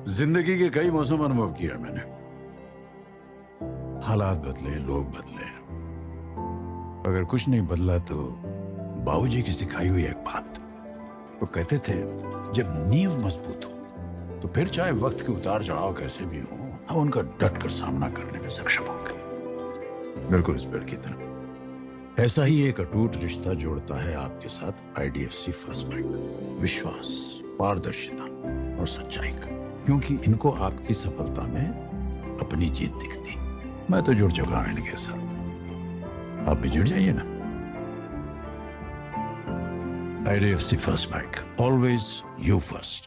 जिंदगी के कई मौसम अनुभव किया मैंने। हालात बदले, लोग बदले, अगर कुछ नहीं बदला तो बाबूजी की सिखाई हुई एक बात, वो कहते थे जब नींव मजबूत हो तो फिर चाहे वक्त के उतार चढ़ाव कैसे भी हो, हम उनका डट कर सामना करने में सक्षम होंगे। बिल्कुल इस पेड़ की तरह ऐसा ही एक अटूट रिश्ता जोड़ता है आपके साथ आईडीएफसी फर्स्ट बैंक। विश्वास, पारदर्शिता और सच्चाई का, क्योंकि इनको आपकी सफलता में अपनी जीत दिखती। मैं तो जुड़ चुका हूं इनके साथ, आप भी जुड़ जाइए ना। IDFC first bank, always you first.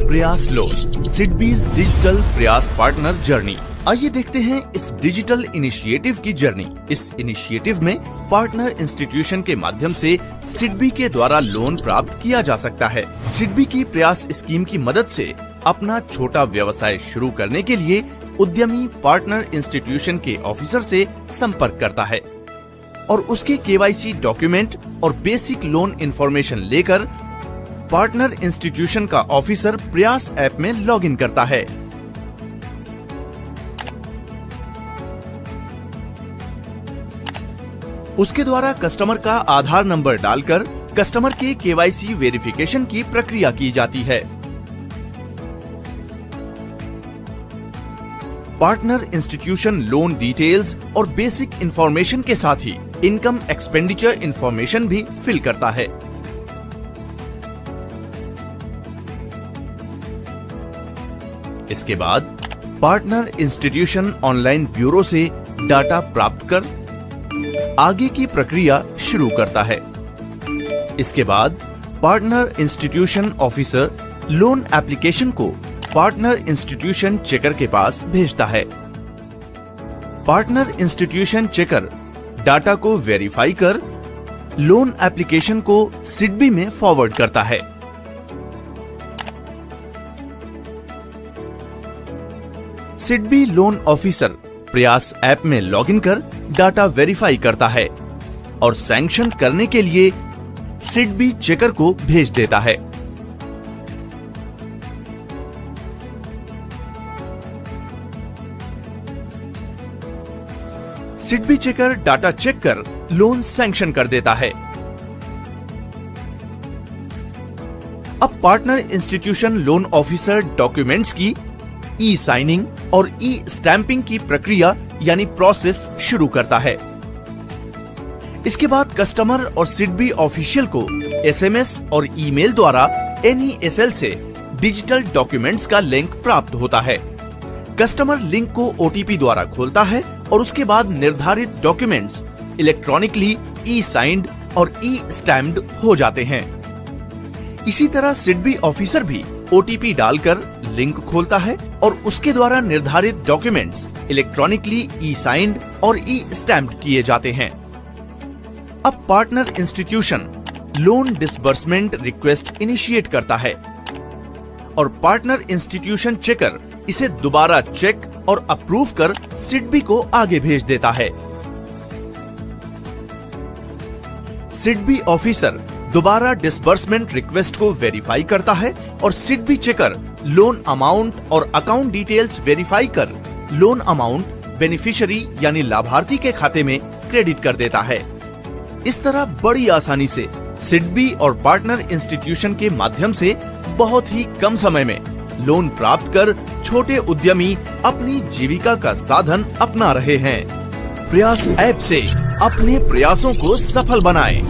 प्रयास लोन, सिडबीज डिजिटल प्रयास पार्टनर जर्नी। आइए देखते हैं इस डिजिटल इनिशिएटिव की जर्नी। इस इनिशिएटिव में पार्टनर इंस्टीट्यूशन के माध्यम से सिडबी के द्वारा लोन प्राप्त किया जा सकता है। सिडबी की प्रयास स्कीम की मदद से अपना छोटा व्यवसाय शुरू करने के लिए उद्यमी पार्टनर इंस्टीट्यूशन के ऑफिसर से संपर्क करता है और उसके केवाईसी डॉक्यूमेंट और बेसिक लोन इंफॉर्मेशन लेकर पार्टनर इंस्टीट्यूशन का ऑफिसर प्रयास ऐप में लॉगिन करता है। उसके द्वारा कस्टमर का आधार नंबर डालकर कस्टमर के केवाईसी वेरिफिकेशन की प्रक्रिया की जाती है। पार्टनर इंस्टीट्यूशन लोन डिटेल्स और बेसिक इंफॉर्मेशन के साथ ही इनकम एक्सपेंडिचर इंफॉर्मेशन भी फिल करता है। इसके बाद पार्टनर इंस्टीट्यूशन ऑनलाइन ब्यूरो से डाटा प्राप्त कर आगे की प्रक्रिया शुरू करता है। इसके बाद partner institution officer loan application को पार्टनर इंस्टीट्यूशन चेकर के पास भेजता है। पार्टनर इंस्टीट्यूशन चेकर डाटा को वेरीफाई कर लोन एप्लीकेशन को सिडबी में फॉरवर्ड करता है। सिडबी लोन ऑफिसर प्रयास ऐप में लॉगिन कर डाटा वेरीफाई करता है और सैंक्शन करने के लिए सिडबी चेकर को भेज देता है। सिडबी चेकर डाटा चेक कर लोन सैंक्शन कर देता है। अब partner institution loan officer documents की ई साइनिंग और ई स्टैंपिंग की प्रक्रिया यानी प्रोसेस शुरू करता है। इसके बाद कस्टमर और सिडबी ऑफिशियल को एसएमएस और ईमेल द्वारा NESL से डिजिटल डॉक्यूमेंट्स का लिंक प्राप्त होता है। कस्टमर लिंक को OTP द्वारा खोलता है और उसके बाद निर्धारित डॉक्यूमेंट्स इलेक्ट्रॉनिकली ई साइंड और ई स्टैम्प्ड हो जाते हैं। इसी तरह सिडबी ऑफिसर भी OTP डालकर लिंक खोलता है और उसके द्वारा निर्धारित डॉक्यूमेंट्स इलेक्ट्रॉनिकली ई साइंड और ई स्टैम्प्ड किए जाते हैं। अब partner institution loan disbursement request initiate करता है और पार्टनर इंस्टीट्यूशन चेकर इसे दोबारा चेक और अप्रूव कर सिडबी को आगे भेज देता है। सिडबी ऑफिसर दोबारा डिसबर्समेंट रिक्वेस्ट को वेरीफाई करता है और सिडबी चेकर लोन अमाउंट और अकाउंट डिटेल्स वेरीफाई कर लोन अमाउंट बेनिफिशियरी यानी लाभार्थी के खाते में क्रेडिट कर देता है। इस तरह बड़ी आसानी से सिडबी और पार्टनर इंस्टीट्यूशन के माध्यम से बहुत ही कम समय में लोन प्राप्त कर छोटे उद्यमी अपनी जीविका का साधन अपना रहे हैं। प्रयास ऐप से अपने प्रयासों को सफल बनाएं।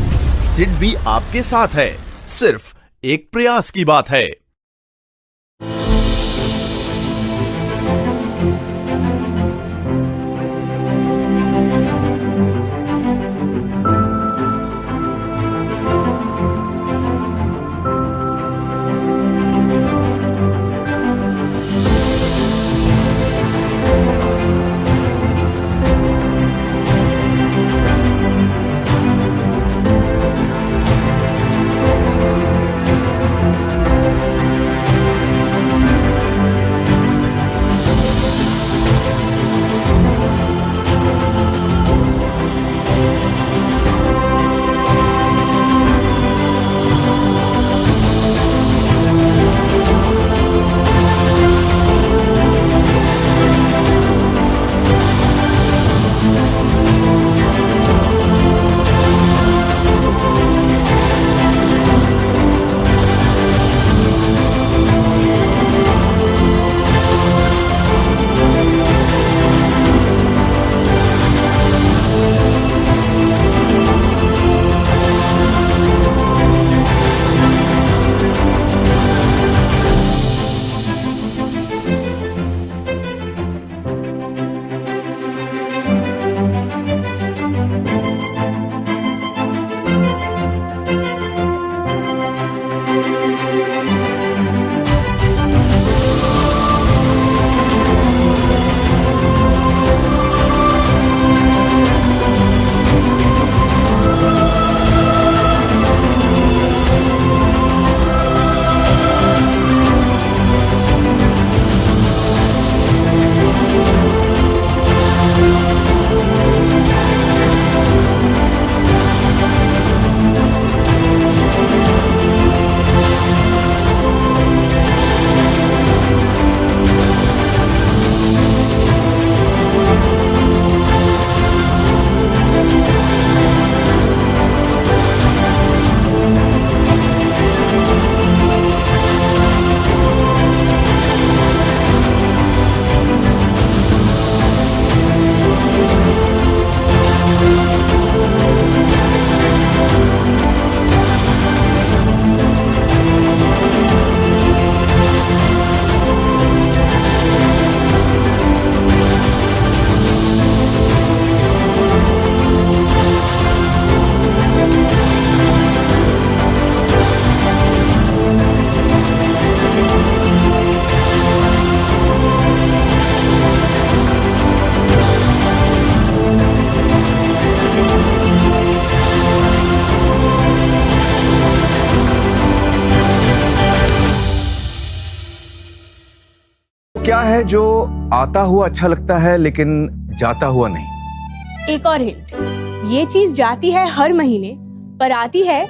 सिडबी आपके साथ है, सिर्फ एक प्रयास की बात है। है जो आता हुआ अच्छा लगता है लेकिन जाता हुआ नहीं। एक और हिंट, ये चीज जाती है हर महीने पर आती है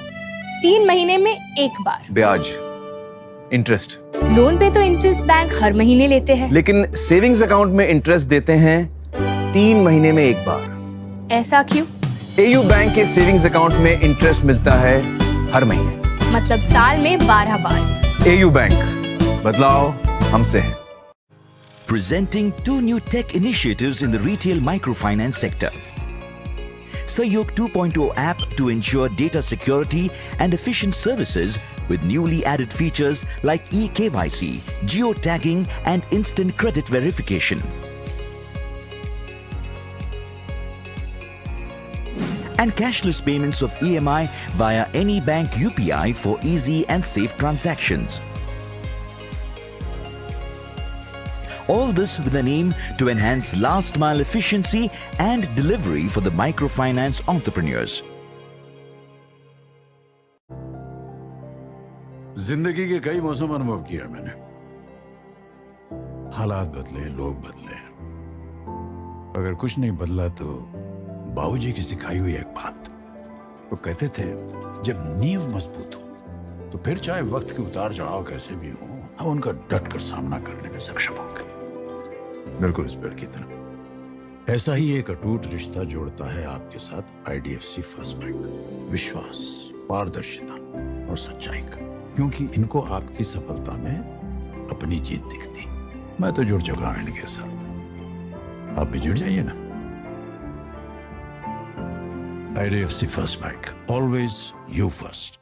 3 महीने में एक बार। ब्याज, इंटरेस्ट। लोन पे तो इंटरेस्ट बैंक हर महीने लेते हैं। लेकिन सेविंग्स अकाउंट में इंटरेस्ट देते हैं 3 महीने में एक बार। ऐसा क्यों? एयू बैंक के सेविंग्स अकाउंट में इंटरेस्ट मिलता है हर महीने, मतलब साल में 12 बार। एयू बैंक, बदलाव हमसे है। Presenting 2 new tech initiatives in the retail microfinance sector. Sahyog 2.0 app to ensure data security and efficient services with newly added features like eKYC, geo-tagging and instant credit verification. And cashless payments of EMI via any bank UPI for easy and safe transactions. All this with an aim to enhance last mile efficiency and delivery for the microfinance entrepreneurs. जिंदगी के कई मौसम अनुभव किया मैंने। हालात बदले, लोग बदले, अगर कुछ नहीं बदला तो बाबूजी की सिखाई हुई एक बात। वो कहते थे जब नींव मजबूत हो तो फिर चाहे वक्त के उतार चढ़ाव कैसे भी हो, हम उनका डट कर सामना करने में सक्षम होंगे। बिल्कुल इस पेड़ की तरह ऐसा ही एक अटूट रिश्ता जोड़ता है आपके साथ IDFC फर्स्ट बैंक। विश्वास, पारदर्शिता और सच्चाई का, क्योंकि इनको आपकी सफलता में अपनी जीत दिखती। मैं तो जुड़ चुका हूं इनके साथ, आप भी जुड़ जाइए ना। IDFC first bank, always you first.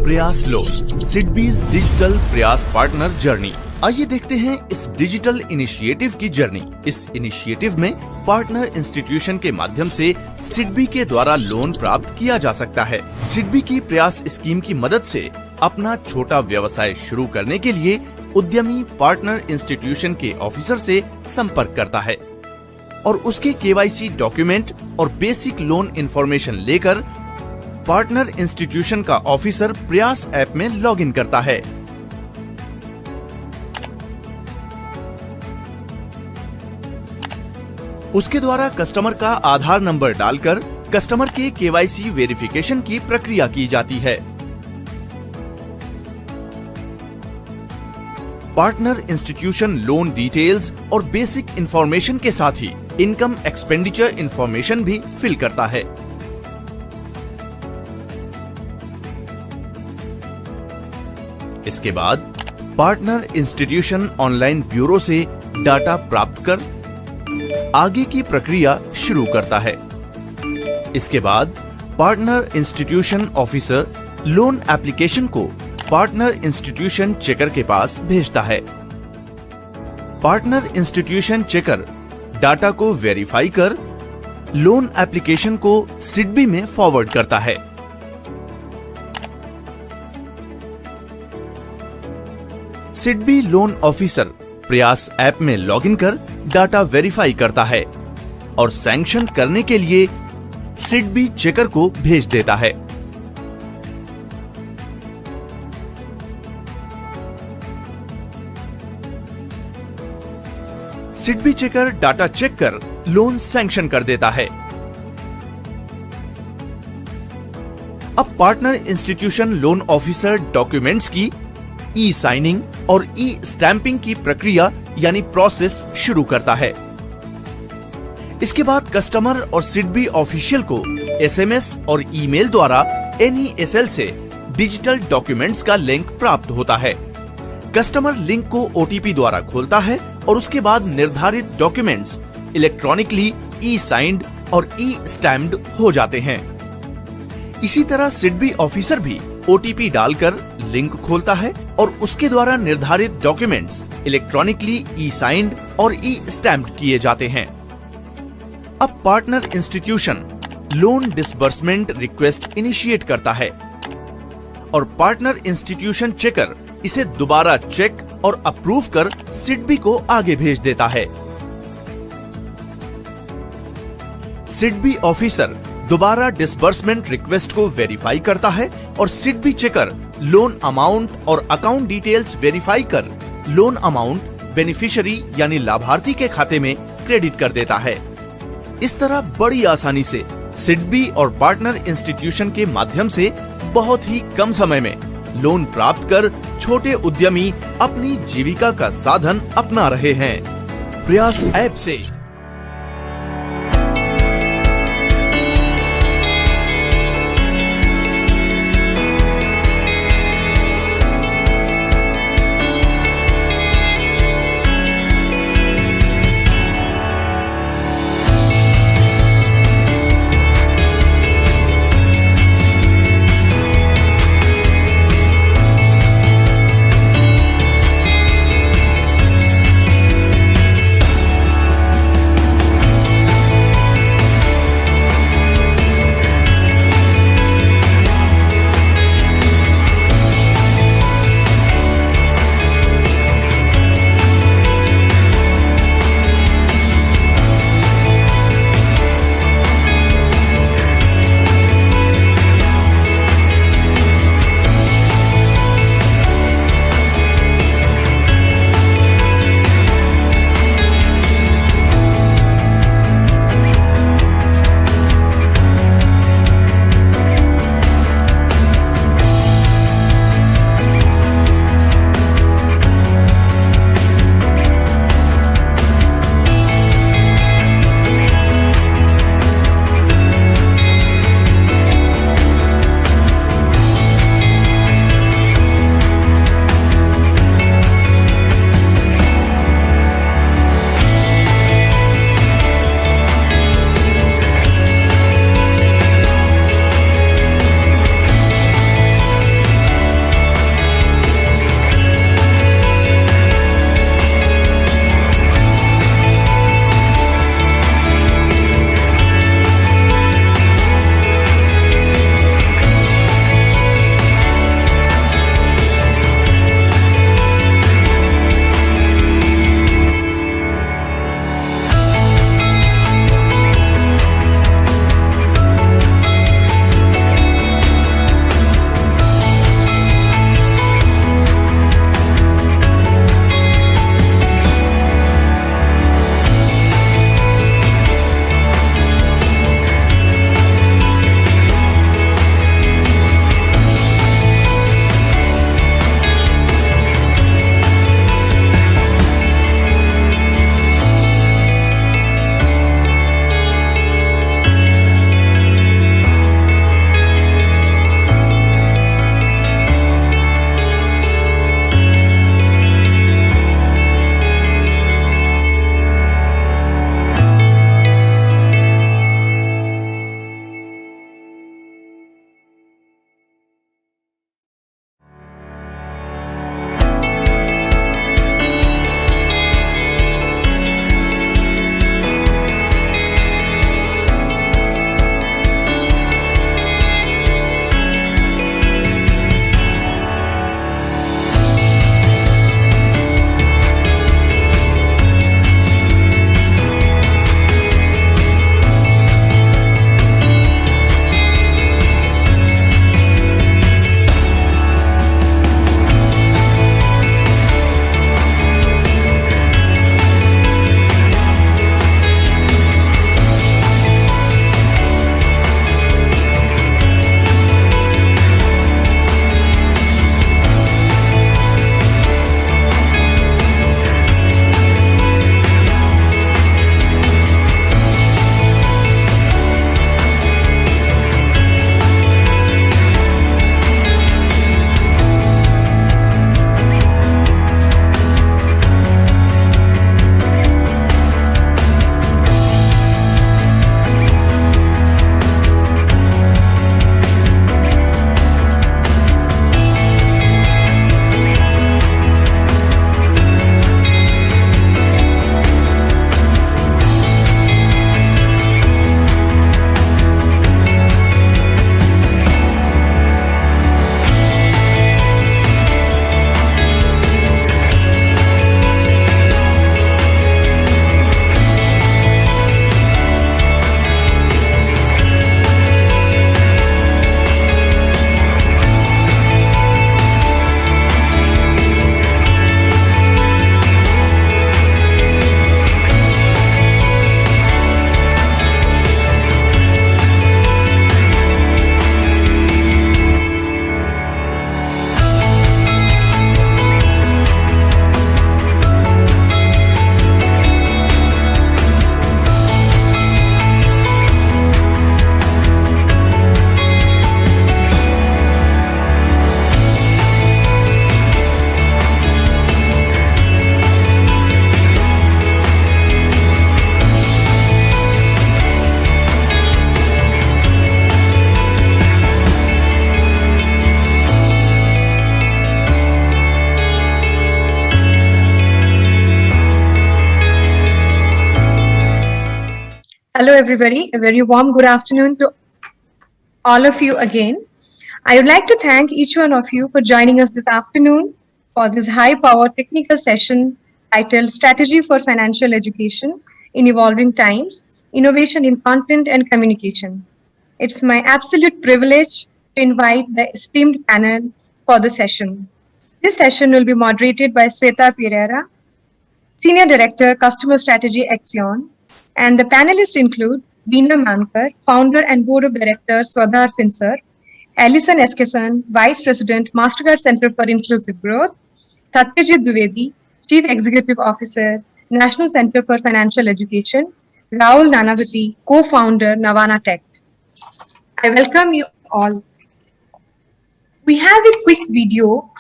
प्रयास लोन, सिडबीज डिजिटल प्रयास पार्टनर जर्नी। आइए देखते हैं इस डिजिटल इनिशिएटिव की जर्नी। इस इनिशिएटिव में पार्टनर इंस्टीट्यूशन के माध्यम से सिडबी के द्वारा लोन प्राप्त किया जा सकता है। सिडबी की प्रयास स्कीम की मदद से अपना छोटा व्यवसाय शुरू करने के लिए उद्यमी पार्टनर इंस्टीट्यूशन के ऑफिसर से संपर्क करता है और उसके KYC डॉक्यूमेंट और बेसिक लोन इंफॉर्मेशन लेकर पार्टनर इंस्टीट्यूशन का ऑफिसर प्रयास ऐप में लॉगिन करता है। उसके द्वारा कस्टमर का आधार नंबर डालकर कस्टमर के KYC वेरिफिकेशन की प्रक्रिया की जाती है। पार्टनर इंस्टीट्यूशन लोन डिटेल्स और बेसिक इंफॉर्मेशन के साथ ही इनकम एक्सपेंडिचर इंफॉर्मेशन भी फिल करता है। इसके बाद पार्टनर इंस्टीट्यूशन ऑनलाइन ब्यूरो से डाटा प्राप्त कर आगे की प्रक्रिया शुरू करता है। इसके बाद partner institution officer loan application को पार्टनर इंस्टीट्यूशन चेकर के पास भेजता है। पार्टनर इंस्टीट्यूशन चेकर डाटा को वेरीफाई कर लोन एप्लीकेशन को सिडबी में फॉरवर्ड करता है। सिडबी लोन ऑफिसर प्रयास ऐप में लॉगिन कर डाटा वेरीफाई करता है और सैंक्शन करने के लिए सिडबी चेकर को भेज देता है। सिडबी चेकर डाटा चेक कर लोन सैंक्शन कर देता है। अब partner institution loan officer documents की ई साइनिंग और ई स्टैंपिंग की प्रक्रिया यानी प्रोसेस शुरू करता है। इसके बाद कस्टमर और सिडबी ऑफिशियल को SMS और ईमेल द्वारा NESL से डिजिटल डॉक्यूमेंट्स का लिंक प्राप्त होता है। कस्टमर लिंक को OTP द्वारा खोलता है और उसके बाद निर्धारित डॉक्यूमेंट्स इलेक्ट्रॉनिकली ई साइंड और ई स्टैम्प्ड हो जाते हैं। इसी तरह सिडबी ऑफिसर भी ओटीपी डालकर लिंक खोलता है और उसके द्वारा निर्धारित डॉक्यूमेंट्स इलेक्ट्रॉनिकली ई साइंड और ई स्टैम्प्ड किए जाते हैं। अब partner institution loan disbursement request initiate करता है और पार्टनर इंस्टीट्यूशन चेकर इसे दोबारा चेक और अप्रूव कर सिडबी को आगे भेज देता है। सिडबी ऑफिसर दोबारा डिसबर्समेंट रिक्वेस्ट को वेरीफाई करता है और सिडबी चेकर लोन अमाउंट और अकाउंट डिटेल्स वेरीफाई कर लोन अमाउंट बेनिफिशियरी यानी लाभार्थी के खाते में क्रेडिट कर देता है। इस तरह बड़ी आसानी से सिडबी और पार्टनर इंस्टीट्यूशन के माध्यम से बहुत ही कम समय में लोन प्राप्त कर छोटे उद्यमी अपनी जीविका का साधन अपना रहे हैं। प्रयास ऐप से Hello, everybody. A very warm good afternoon to all of you again. I would like to thank each one of you for joining us this afternoon for this high-powered technical session titled Strategy for Financial Education in Evolving Times, Innovation in Content and Communication. It's my absolute privilege to invite the esteemed panel for the session. This session will be moderated by Sweta Pereira, Senior Director, Customer Strategy, Axion, and the panelists include Veena Mankar, Founder and Board of Directors, Swadhar Finser, Alison Eskeson, Vice President, Mastercard Center for Inclusive Growth, Satyajit Dwivedi, Chief Executive Officer, National Center for Financial Education, Rahul Nanavati, Co-Founder, Navana Tech. I welcome you all. We have a quick video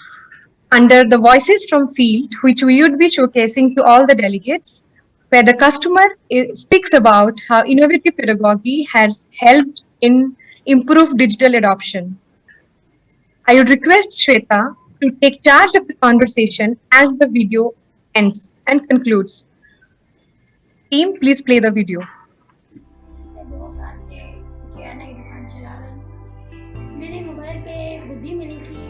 under the Voices from Field, which we would be showcasing to all the delegates, where the customer speaks about how innovative pedagogy has helped in improved digital adoption. I would request Shweta to take charge of the conversation as the video ends and concludes. Team, please play the video. बहुत साल से किराना की दुकान चला रही हूँ। मैंने mobile पे बुद्धि मनी की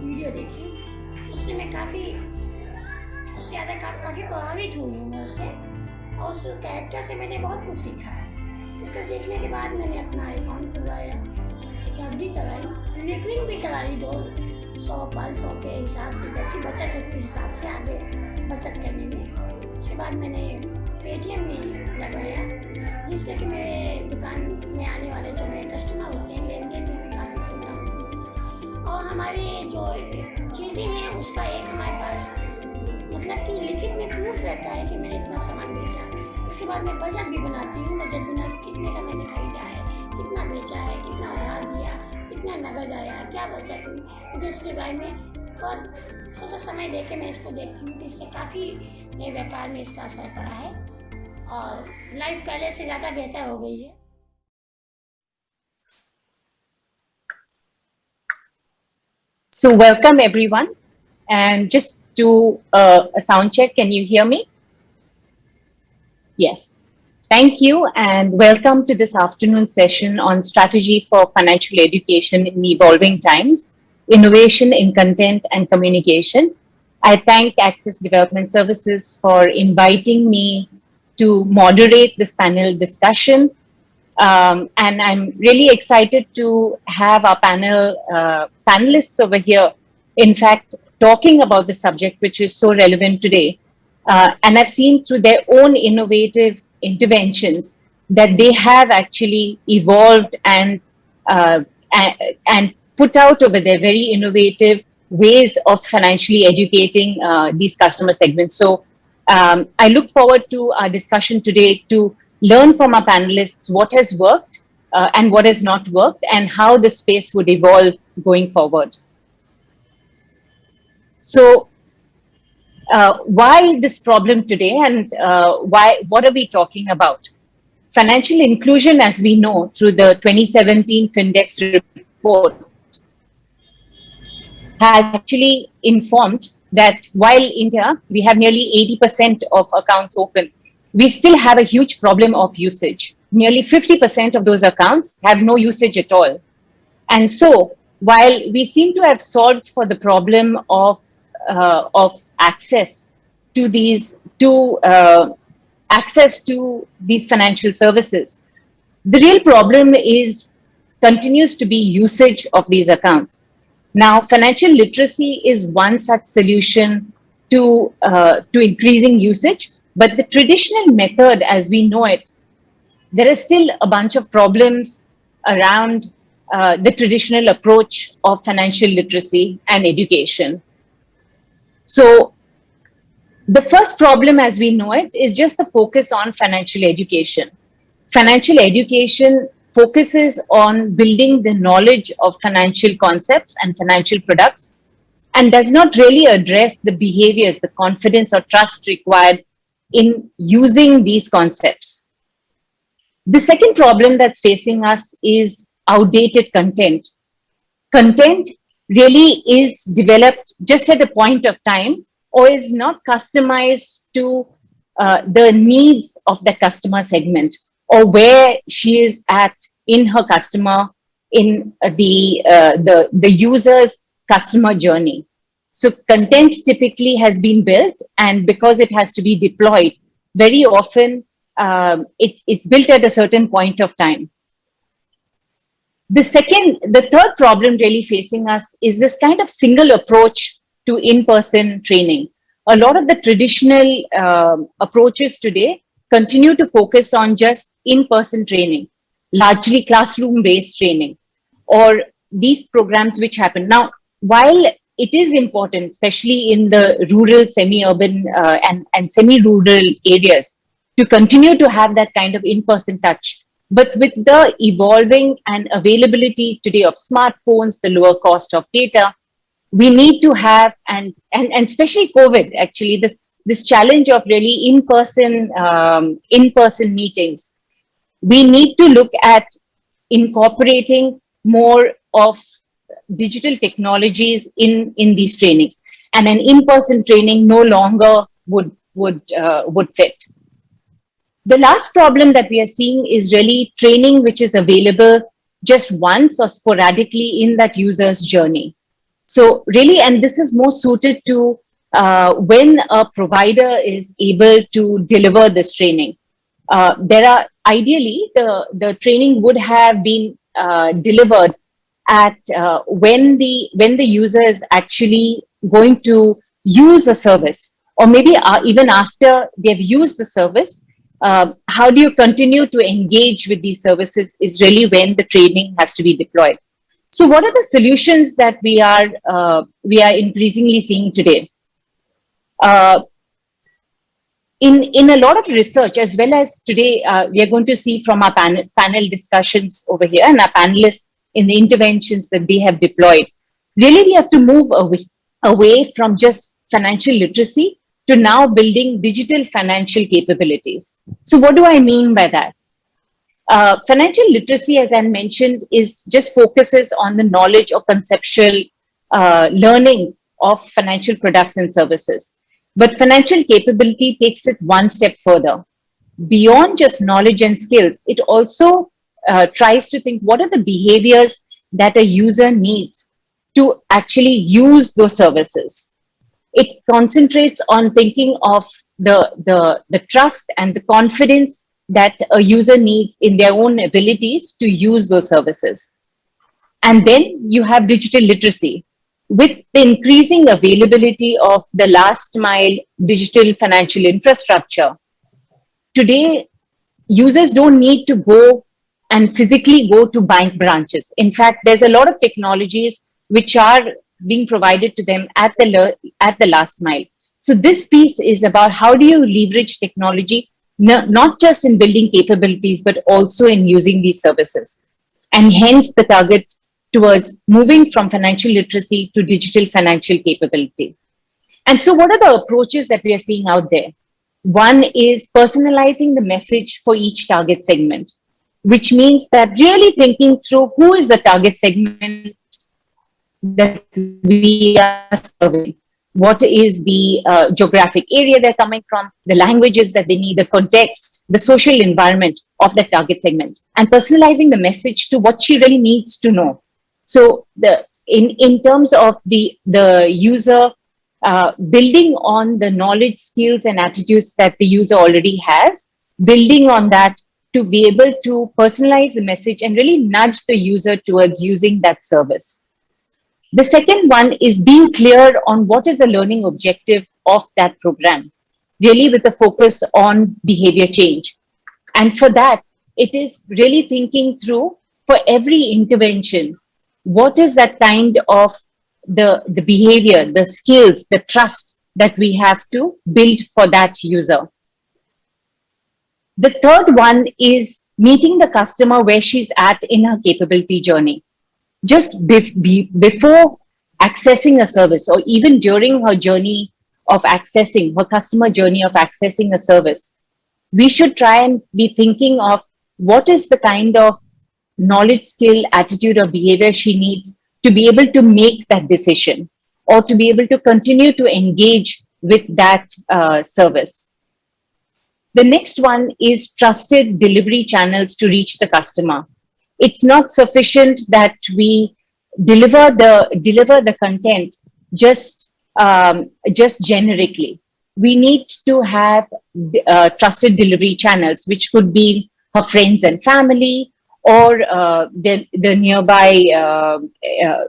वीडियो देखी, उससे मैं काफ़ी प्रभावित हुई हूँ मैं उससे, और उस कैरेक्टर से मैंने बहुत कुछ सीखा है। उसको सीखने के बाद मैंने अपना अकाउंट खुलवाया, एफडी कराई, रिकरिंग भी कराई, 200-500 के हिसाब से जैसी बचत होती है उस हिसाब से आगे बचत करने में। उसके बाद मैंने पेटीएम भी लगाया, जिससे कि मेरे दुकान में आने वाले जो मेरे कस्टमर होते हैं लेन देन में भी काफ़ी सुविधा होती है। और हमारी जो चीज़ें हैं उसका एक हमारे पास मतलब कि लिखित में प्रूफ रहता है कि मैंने इतना सामान बेचा। उसके बाद मैं बजट भी बनाती हूँ, बजट बना के कितने का मैंने खरीदा है, कितना बेचा है, कितना उधार दिया, कितना नगद आया, क्या बचत हुई। मुझे इसके बारे में थोड़ा सा समय दे के मैं इसको देखती हूँ कि इससे काफ़ी मेरे व्यापार में इसका असर पड़ा है और लाइफ पहले से ज़्यादा बेहतर हो गई है। So welcome everyone, and just do a sound check. Can you hear me? Yes. Thank you and welcome to this afternoon session on strategy for financial education in evolving times, innovation in content and communication. I thank Access Development Services for inviting me to moderate this panel discussion. And I'm really excited to have our panelists over here, in fact, talking about the subject, which is so relevant today. And I've seen through their own innovative interventions that they have actually evolved and put out over their very innovative ways of financially educating these customer segments. So I look forward to our discussion today to learn from our panelists what has worked and what has not worked and how the space would evolve going forward. So why this problem today and what are we talking about? Financial inclusion, as we know through the 2017 Findex report, has actually informed that while India, we have nearly 80% of accounts open, we still have a huge problem of usage. Nearly 50% of those accounts have no usage at all. And so while we seem to have solved for the problem of access to these financial services, the real problem continues to be usage of these accounts. Now, financial literacy is one such solution to increasing usage, but the traditional method as we know it, there is still a bunch of problems around the traditional approach of financial literacy and education. So the first problem as we know it is just the focus on financial education. Financial education focuses on building the knowledge of financial concepts and financial products and does not really address the behaviors, the confidence or trust required in using these concepts. The second problem that's facing us is outdated content. Content really is developed just at a point of time or is not customized to the needs of the customer segment. or where she is at in her customer, in the user's customer journey. So content typically has been built, and because it has to be deployed, very often it's built at a certain point of time. The third problem really facing us is this kind of single approach to in-person training. A lot of the traditional approaches today continue to focus on just in-person training, largely classroom-based training, or these programs which happen. Now, while it is important, especially in the rural, semi-urban and semi-rural areas, to continue to have that kind of in-person touch, but with the evolving and availability today of smartphones, the lower cost of data, we need to have, and especially COVID, actually, this challenge of really in-person meetings, we need to look at incorporating more of digital technologies in these trainings, and an in-person training no longer would fit. The last problem that we are seeing is really training which is available just once or sporadically in that user's journey. So really, and this is more suited to when a provider is able to deliver this training. There are ideally the training would have been delivered at when the user is actually going to use a service, or maybe even after they've used the service. How do you continue to engage with these services is really when the training has to be deployed. So what are the solutions that we are increasingly seeing today? In a lot of research, as well as today, we are going to see from our panel discussions over here and our panelists in the interventions that they have deployed. Really, we have to move away from just financial literacy to now building digital financial capabilities. So what do I mean by that? Financial literacy, as I mentioned, is just focuses on the knowledge or conceptual learning of financial products and services. But financial capability takes it one step further. Beyond just knowledge and skills, it also tries to think what are the behaviors that a user needs to actually use those services. It concentrates on thinking of the trust and the confidence that a user needs in their own abilities to use those services. And then you have digital literacy. With the increasing availability of the last mile digital financial infrastructure, today users don't need to go and physically go to bank branches. In fact, there's a lot of technologies which are being provided to them at the last mile. So this piece is about how do you leverage technology, not just in building capabilities, but also in using these services. And hence the target towards moving from financial literacy to digital financial capability. And so what are the approaches that we are seeing out there? One is personalizing the message for each target segment, which means that really thinking through who is the target segment that we are serving. What is the geographic area they're coming from, the languages that they need, the context, the social environment of the target segment, and personalizing the message to what she really needs to know. So in terms of the user, building on the knowledge, skills, and attitudes that the user already has, building on that to be able to personalize the message and really nudge the user towards using that service. The second one is being clear on what is the learning objective of that program, really with a focus on behavior change. And for that, it is really thinking through for every intervention, what is that kind of the behavior, the skills, the trust that we have to build for that user. The third one is meeting the customer where she's at in her capability journey. Just before accessing a service, or even during her journey of accessing, her customer journey of accessing a service, we should try and be thinking of what is the kind of knowledge, skill, attitude, or behavior she needs to be able to make that decision, or to be able to continue to engage with that service. The next one is trusted delivery channels to reach the customer. It's not sufficient that we deliver the content just generically. We need to have trusted delivery channels, which could be her friends and family, or the nearby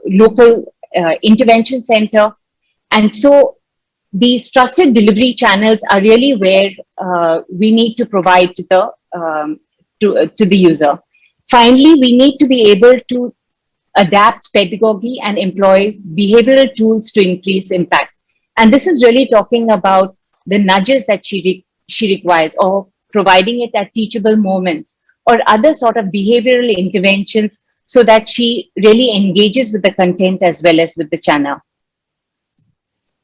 local intervention center. And so these trusted delivery channels are really where we need to provide to the user. Finally, we need to be able to adapt pedagogy and employ behavioral tools to increase impact. And this is really talking about the nudges that she requires, or providing it at teachable moments, or other sort of behavioral interventions, so that she really engages with the content as well as with the channel.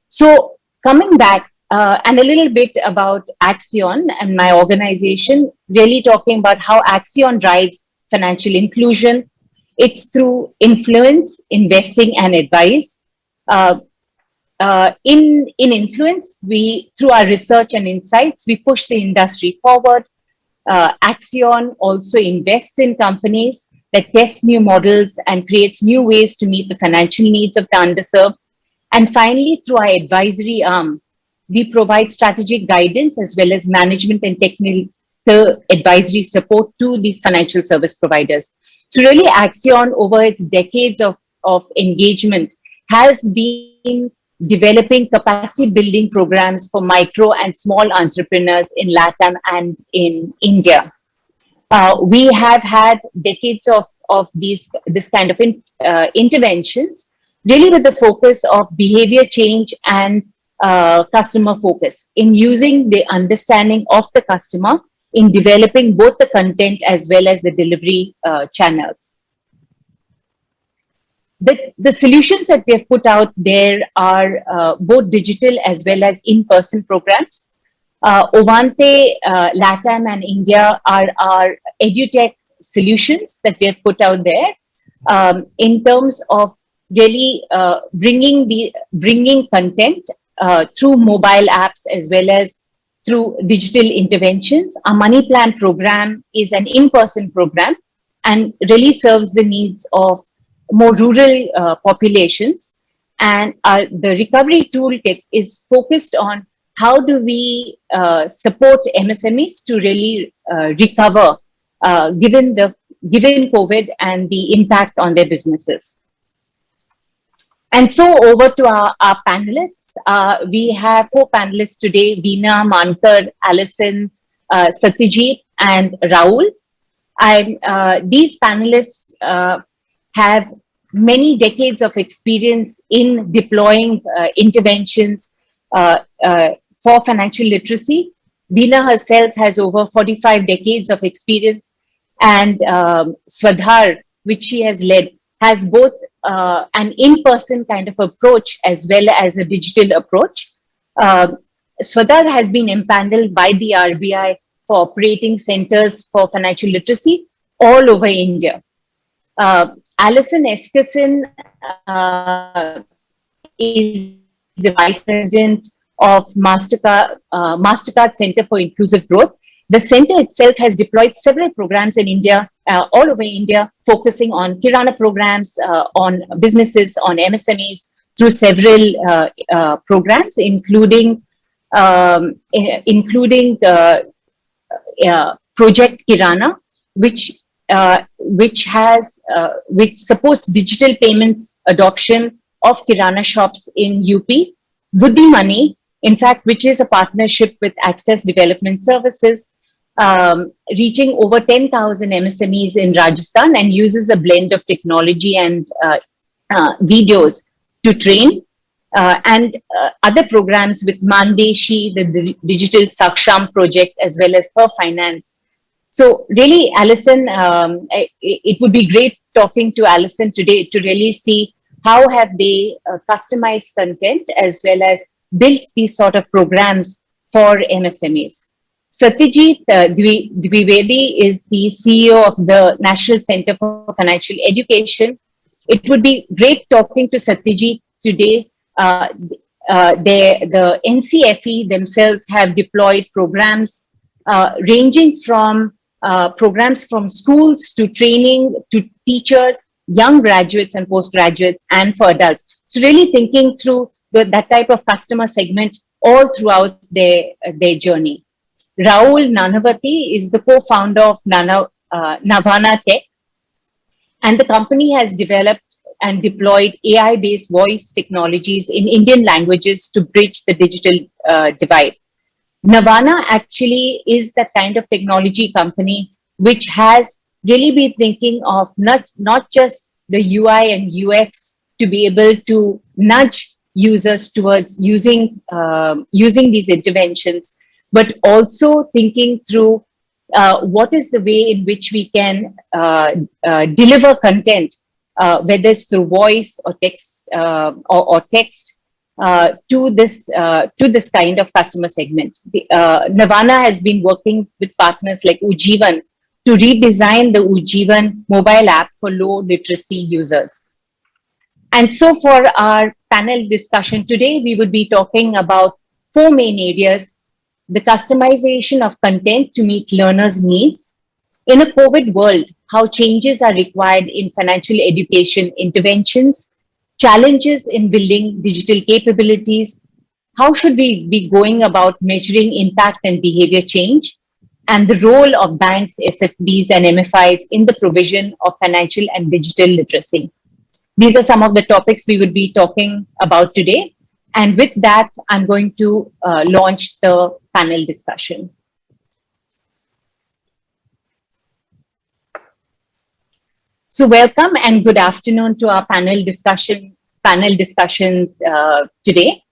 So coming back, and a little bit about Axion and my organization, really talking about how Axion drives financial inclusion. It's through influence, investing, and advice. In influence, through our research and insights, we push the industry forward. Axion also invests in companies that test new models and creates new ways to meet the financial needs of the underserved. And finally, through our advisory arm, we provide strategic guidance as well as management and technical advisory support to these financial service providers. So really, Axion, over its decades of engagement, has been developing capacity building programs for micro and small entrepreneurs in LATAM and in India. We have had decades of this kind of interventions, really with the focus of behavior change and customer focus, in using the understanding of the customer in developing both the content as well as the delivery channels. The solutions that we have put out there are both digital as well as in-person programs. Ovante, LATAM and India are our edutech solutions that we have put out there in terms of really bringing content through mobile apps as well as through digital interventions. Our Money Plan program is an in-person program and really serves the needs of more rural populations. And the recovery toolkit is focused on how do we support MSMEs to really recover given COVID and the impact on their businesses. And so over to our panelists. We have 4 panelists today: Veena, Mankar, Alison, Satyajit, and Rahul. These panelists have many decades of experience in deploying interventions for financial literacy. Veena herself has over 45 decades of experience, and Swadhar, which she has led, has both an in-person kind of approach as well as a digital approach. Swadhar has been empaneled by the RBI for operating centers for financial literacy all over India. Alison Eskison is the Vice President of Mastercard Center for Inclusive Growth. The center itself has deployed several programs in India, all over India, focusing on Kirana programs, on businesses, on MSMEs, through several programs, including the Project Kirana, which supports digital payments adoption of Kirana shops in UP. Buddhi Money, in fact, which is a partnership with Access Development Services, reaching over 10,000 MSMEs in Rajasthan, and uses a blend of technology and videos to train, and other programs with Mandeshi, the Digital Saksham project, as well as Her Finance. So really, Alison, it would be great talking to Alison today to really see how have they customized content as well as built these sort of programs for MSMEs. Satyajit Dwivedi is the CEO of the National Center for Financial Education. It would be great talking to Satyajit today. The NCFE themselves have deployed programs ranging from programs from schools to training to teachers, young graduates and postgraduates, and for adults. So really thinking through that type of customer segment all throughout their journey. Rahul Nanavati is the co-founder of Navana Tech, and the company has developed and deployed AI-based voice technologies in Indian languages to bridge the digital divide. Navana actually is that kind of technology company which has really been thinking of not just the UI and UX to be able to nudge users towards using these interventions, but also thinking through what is the way in which we can deliver content, whether it's through voice or text or text, to this kind of customer segment. Navana has been working with partners like Ujjivan to redesign the Ujjivan mobile app for low literacy users. And so for our panel discussion today, we would be talking about 4 main areas: the customization of content to meet learners' needs. In a COVID world, how changes are required in financial education interventions, challenges in building digital capabilities, how should we be going about measuring impact and behavior change, and the role of banks, SFBs, and MFIs in the provision of financial and digital literacy. These are some of the topics we would be talking about today. And with that, I'm going to launch the panel discussion. So welcome and good afternoon to our panel discussions today.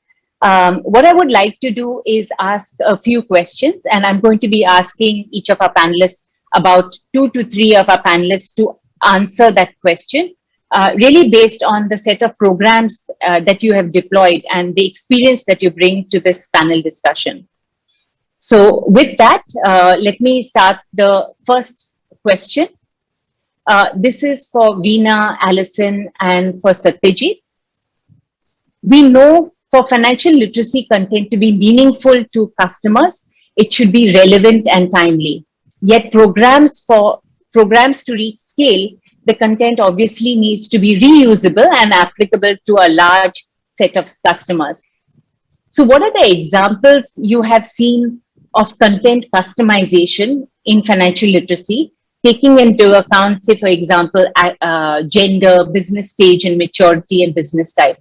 What I would like to do is ask a few questions, and I'm going to be asking each of our panelists, about 2 to 3 of our panelists, to answer that question, really based on the set of programs that you have deployed and the experience that you bring to this panel discussion. So with that, let me start the first question. This is for Veena, Alison, and for Satyajit. We know for financial literacy content to be meaningful to customers, it should be relevant and timely. Yet programs to reach scale, the content obviously needs to be reusable and applicable to a large set of customers. So what are the examples you have seen of content customization in financial literacy, taking into account, say, for example, gender, business stage and maturity, and business type?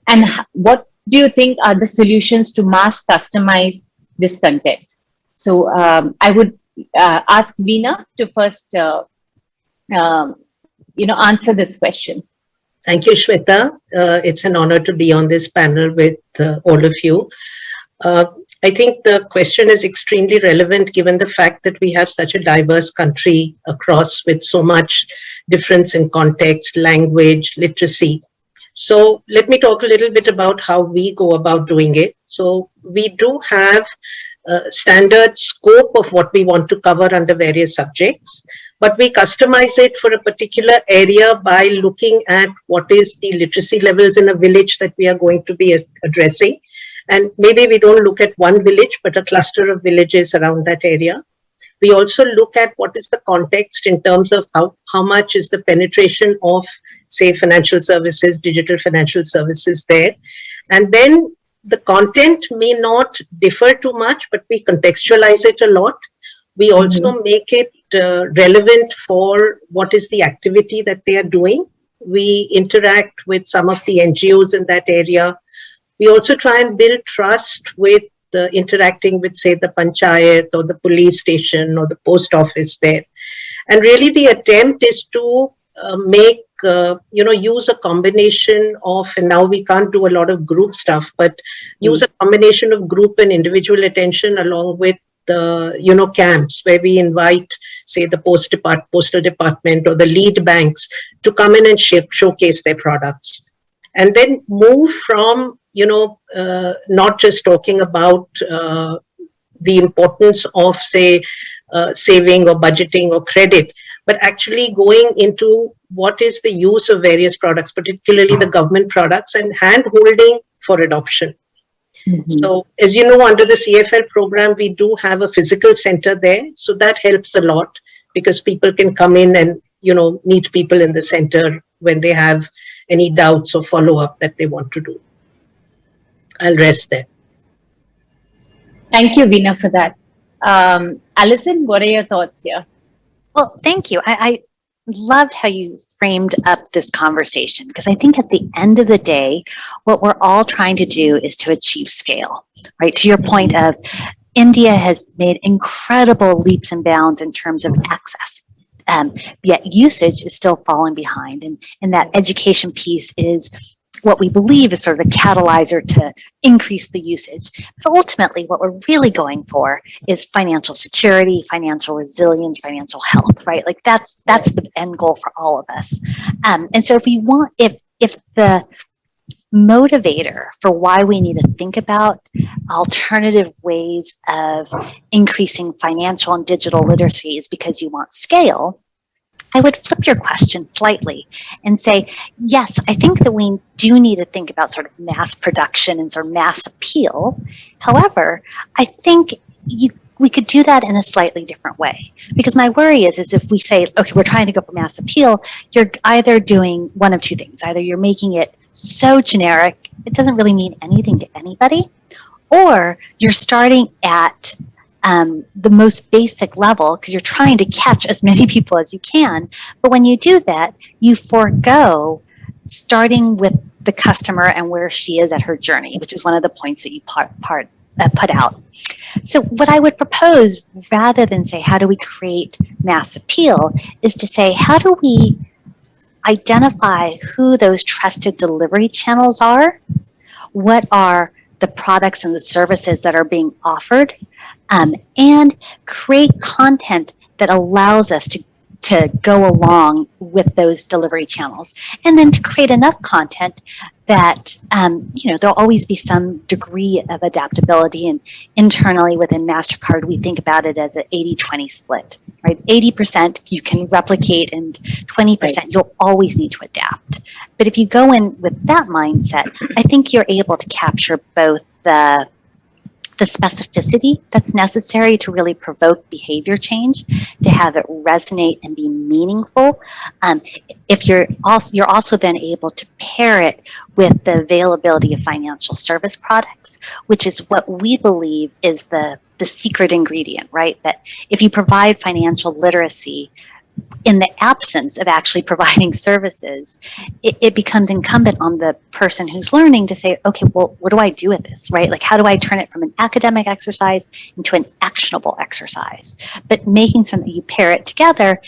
And what do you think are the solutions to mass customize this content? So I would ask Veena to first answer this question. Thank you, Shweta. It's an honor to be on this panel with all of you. I think the question is extremely relevant given the fact that we have such a diverse country across, with so much difference in context, language, literacy. So let me talk a little bit about how we go about doing it. So we do have a standard scope of what we want to cover under various subjects, but we customize it for a particular area by looking at what is the literacy levels in a village that we are going to be addressing. And maybe we don't look at one village, but a cluster of villages around that area. We also look at what is the context in terms of how much is the penetration of, say, financial services, digital financial services there. And then the content may not differ too much, but we contextualize it a lot. We also make it relevant for what is the activity that they are doing. We interact with some of the NGOs in that area. We also try and build trust with interacting with, say, the panchayat or the police station or the post office there. And really the attempt is to make, use a combination of, and now we can't do a lot of group stuff, but use a combination of group and individual attention along with the, camps where we invite, say, the postal department or the lead banks to come in and showcase their products. And then move from, not just talking about the importance of, say, saving or budgeting or credit, but actually going into what is the use of various products, particularly the government products, and hand-holding for adoption. So, as you know, under the CFL program, we do have a physical center there. So that helps a lot because people can come in and, meet people in the center when they have any doubts or follow-up that they want to do. I'll rest there. Thank you, Veena, for that. Alison, what are your thoughts here? Well, thank you. I loved how you framed up this conversation because I think at the end of the day, what we're all trying to do is to achieve scale, right? To your point of India has made incredible leaps and bounds in terms of access. Yet usage is still falling behind. And that education piece is what we believe is sort of the catalyzer to increase the usage. But ultimately, what we're really going for is financial security, financial resilience, financial health, right? Like that's the end goal for all of us. And so if the motivator for why we need to think about alternative ways of increasing financial and digital literacy is because you want scale, I would flip your question slightly and say, yes, I think that we do need to think about sort of mass production and sort of mass appeal. However, I think we could do that in a slightly different way. Because my worry is if we say, okay, we're trying to go for mass appeal, you're either doing one of two things. Either you're making it so generic, it doesn't really mean anything to anybody, or you're starting at the most basic level because you're trying to catch as many people as you can. But when you do that, you forego starting with the customer and where she is at her journey, which is one of the points that you put out. So what I would propose, rather than say, how do we create mass appeal, is to say, how do we identify who those trusted delivery channels are? What are the products and the services that are being offered? And create content that allows us to go along with those delivery channels. And then to create enough content that, there'll always be some degree of adaptability. And internally within MasterCard, we think about it as an 80-20 split, right? 80% you can replicate and 20% you'll always need to adapt. But if you go in with that mindset, I think you're able to capture both the specificity that's necessary to really provoke behavior change, to have it resonate and be meaningful. If you're also then able to pair it with the availability of financial service products, which is what we believe is the secret ingredient, right? That if you provide financial literacy in the absence of actually providing services, it becomes incumbent on the person who's learning to say, okay, well, what do I do with this, right? Like, how do I turn it from an academic exercise into an actionable exercise? But making certain that you pair it together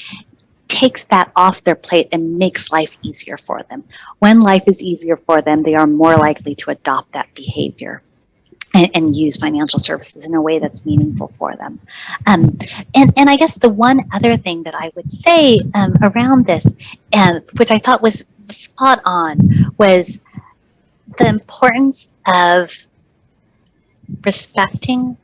takes that off their plate and makes life easier for them. When life is easier for them, they are more likely to adopt that behavior and use financial services in a way that's meaningful for them. And I guess the one other thing that I would say around this, which I thought was spot on, was the importance of respecting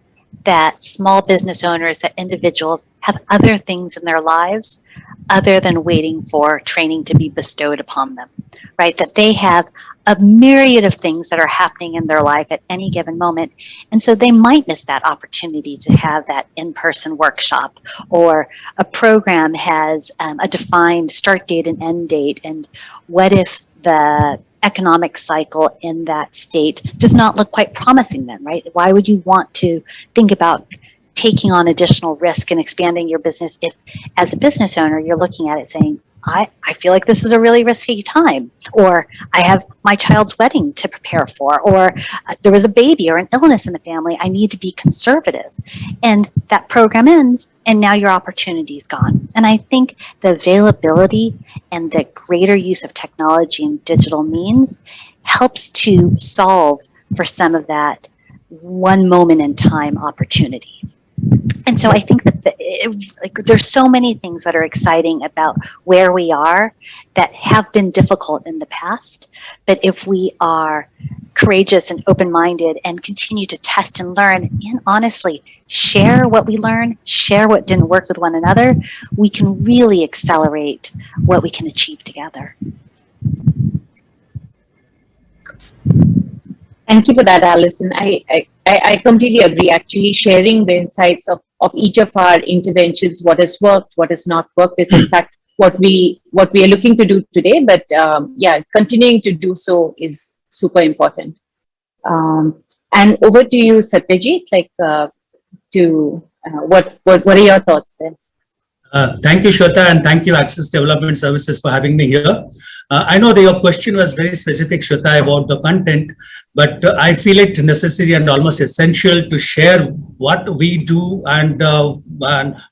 that small business owners, that individuals have other things in their lives other than waiting for training to be bestowed upon them, right? That they have a myriad of things that are happening in their life at any given moment. And so they might miss that opportunity to have that in-person workshop, or a program has a defined start date and end date. And what if the economic cycle in that state does not look quite promising then, right? Why would you want to think about taking on additional risk and expanding your business if, as a business owner, you're looking at it saying, I feel like this is a really risky time, or I have my child's wedding to prepare for, or there was a baby or an illness in the family, I need to be conservative. And that program ends, and now your opportunity is gone. And I think the availability and the greater use of technology and digital means helps to solve for some of that one moment in time opportunity. And so I think that there's so many things that are exciting about where we are that have been difficult in the past. But if we are courageous and open-minded and continue to test and learn, and honestly share what we learn, share what didn't work with one another, we can really accelerate what we can achieve together. Thank you for that, Alison. I completely agree. Actually, sharing the insights of each of our interventions, what has worked, what has not worked, is in fact what we are looking to do today. But yeah, continuing to do so is super important. And over to you, Satyajit. What are your thoughts there? Thank you, Shweta, and thank you, Access Development Services, for having me here. I know that your question was very specific, Shweta, about the content, but I feel it necessary and almost essential to share what we do and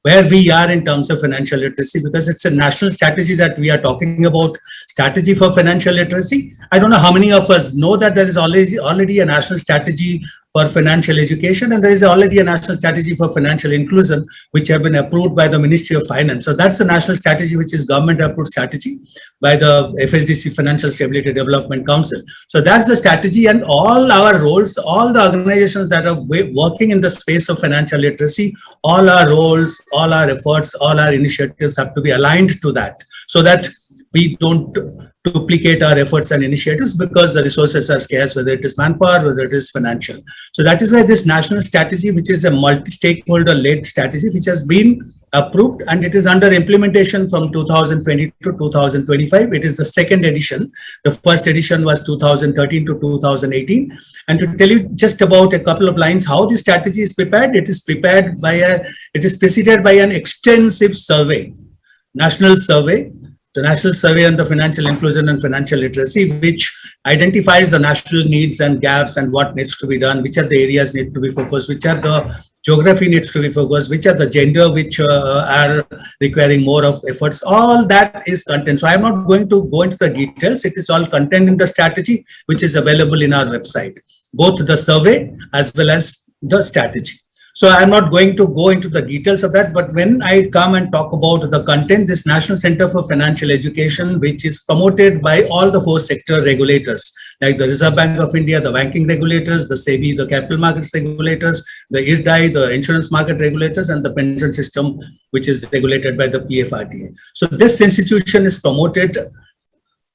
where we are in terms of financial literacy, because it's a national strategy that we are talking about, strategy for financial literacy. I don't know how many of us know that there is already a national strategy for financial education, and there is already a national strategy for financial inclusion, which have been approved by the Ministry of Finance. So that's a national strategy, which is government approved strategy by the FSDC, Financial Stability Development Council. So that's the strategy, and all our roles, all the organizations that are working in the space of financial literacy, all our roles, all our efforts, all our initiatives have to be aligned to that, so that we don't duplicate our efforts and initiatives, because the resources are scarce, whether it is manpower, whether it is financial. So that is why this national strategy, which is a multi-stakeholder led strategy, which has been approved and it is under implementation from 2020 to 2025. It is the second edition. The first edition was 2013 to 2018. And to tell you just about a couple of lines how the strategy is prepared, it is preceded by an extensive survey, national survey, the National Survey on the Financial Inclusion and Financial Literacy, which identifies the national needs and gaps and what needs to be done, which are the areas need to be focused, which are the geography needs to be focused, which are the gender which are requiring more of efforts. All that is content. So I'm not going to go into the details. It is all content in the strategy, which is available in our website, both the survey as well as the strategy. So I'm not going to go into the details of that, but when I come and talk about the content, this National Center for Financial Education, which is promoted by all the 4 sector regulators, like the Reserve Bank of India, the banking regulators, the SEBI, the capital markets regulators, the IRDAI, the insurance market regulators, and the pension system, which is regulated by the PFRDA. So this institution is promoted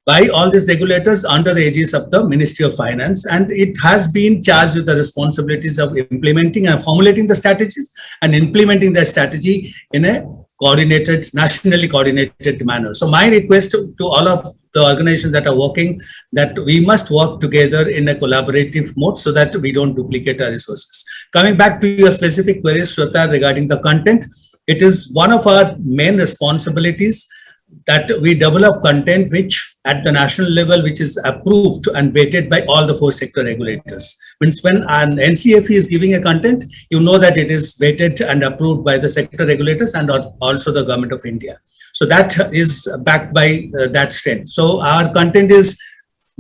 by all these regulators under the aegis of the Ministry of Finance, and it has been charged with the responsibilities of implementing and formulating the strategies and implementing the strategy in a coordinated, nationally coordinated manner. So my request to all of the organizations that are working, that we must work together in a collaborative mode so that we don't duplicate our resources. Coming back to your specific queries, Shweta, regarding the content, it is one of our main responsibilities that we develop content which at the national level, which is approved and vetted by all the 4 sector regulators. Means when an NCFE is giving a content, you know that it is vetted and approved by the sector regulators and also the Government of India. So that is backed by that strength. So our content is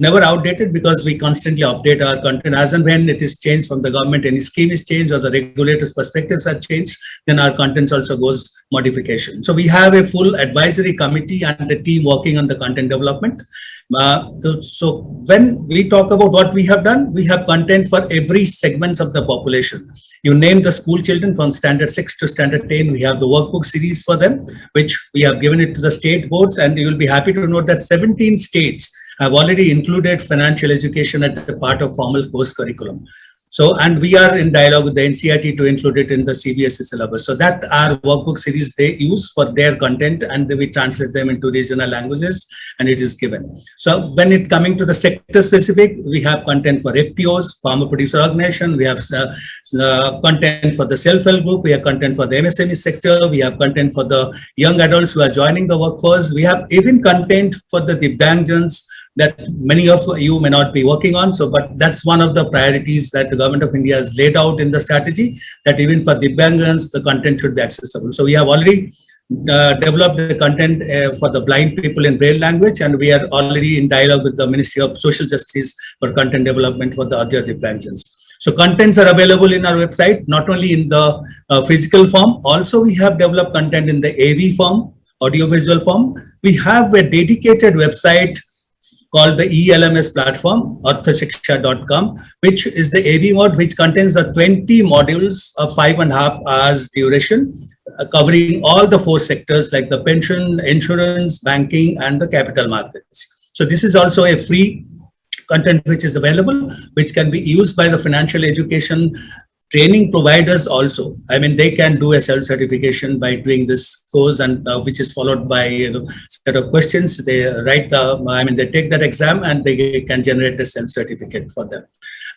never outdated, because we constantly update our content as and when it is changed from the government, any scheme is changed or the regulators' perspectives are changed, then our content also goes modification. So we have a full advisory committee and a team working on the content development. So when we talk about what we have done, we have content for every segments of the population. You name the school children from standard 6 to standard 10, we have the workbook series for them, which we have given it to the state boards, and you will be happy to note that 17 states have already included financial education as a part of formal course curriculum. So, and we are in dialogue with the NCERT to include it in the CBSE syllabus. So that our workbook series they use for their content, and we translate them into regional languages, and it is given. So when it coming to the sector specific, we have content for FPOs, farmer producer organization. We have content for the self-help group. We have content for the MSME sector. We have content for the young adults who are joining the workforce. We have even content for the Divyangjans that many of you may not be working on. So, but that's one of the priorities that the Government of India has laid out in the strategy, that even for Divyangjans, the content should be accessible. So we have already developed the content for the blind people in Braille language, and we are already in dialogue with the Ministry of Social Justice for content development for the other Divyangjans. So contents are available in our website, not only in the physical form, also we have developed content in the AV form, audiovisual form. We have a dedicated website called the ELMS platform, arthashiksha.com, which is the AV mode, which contains the 20 modules of 5.5 hours duration, covering all the 4 sectors like the pension, insurance, banking, and the capital markets. So this is also a free content which is available, which can be used by the financial education training providers also. I mean, they can do a self-certification by doing this course, and which is followed by a set of questions. They write they take that exam and they can generate a self-certificate for them.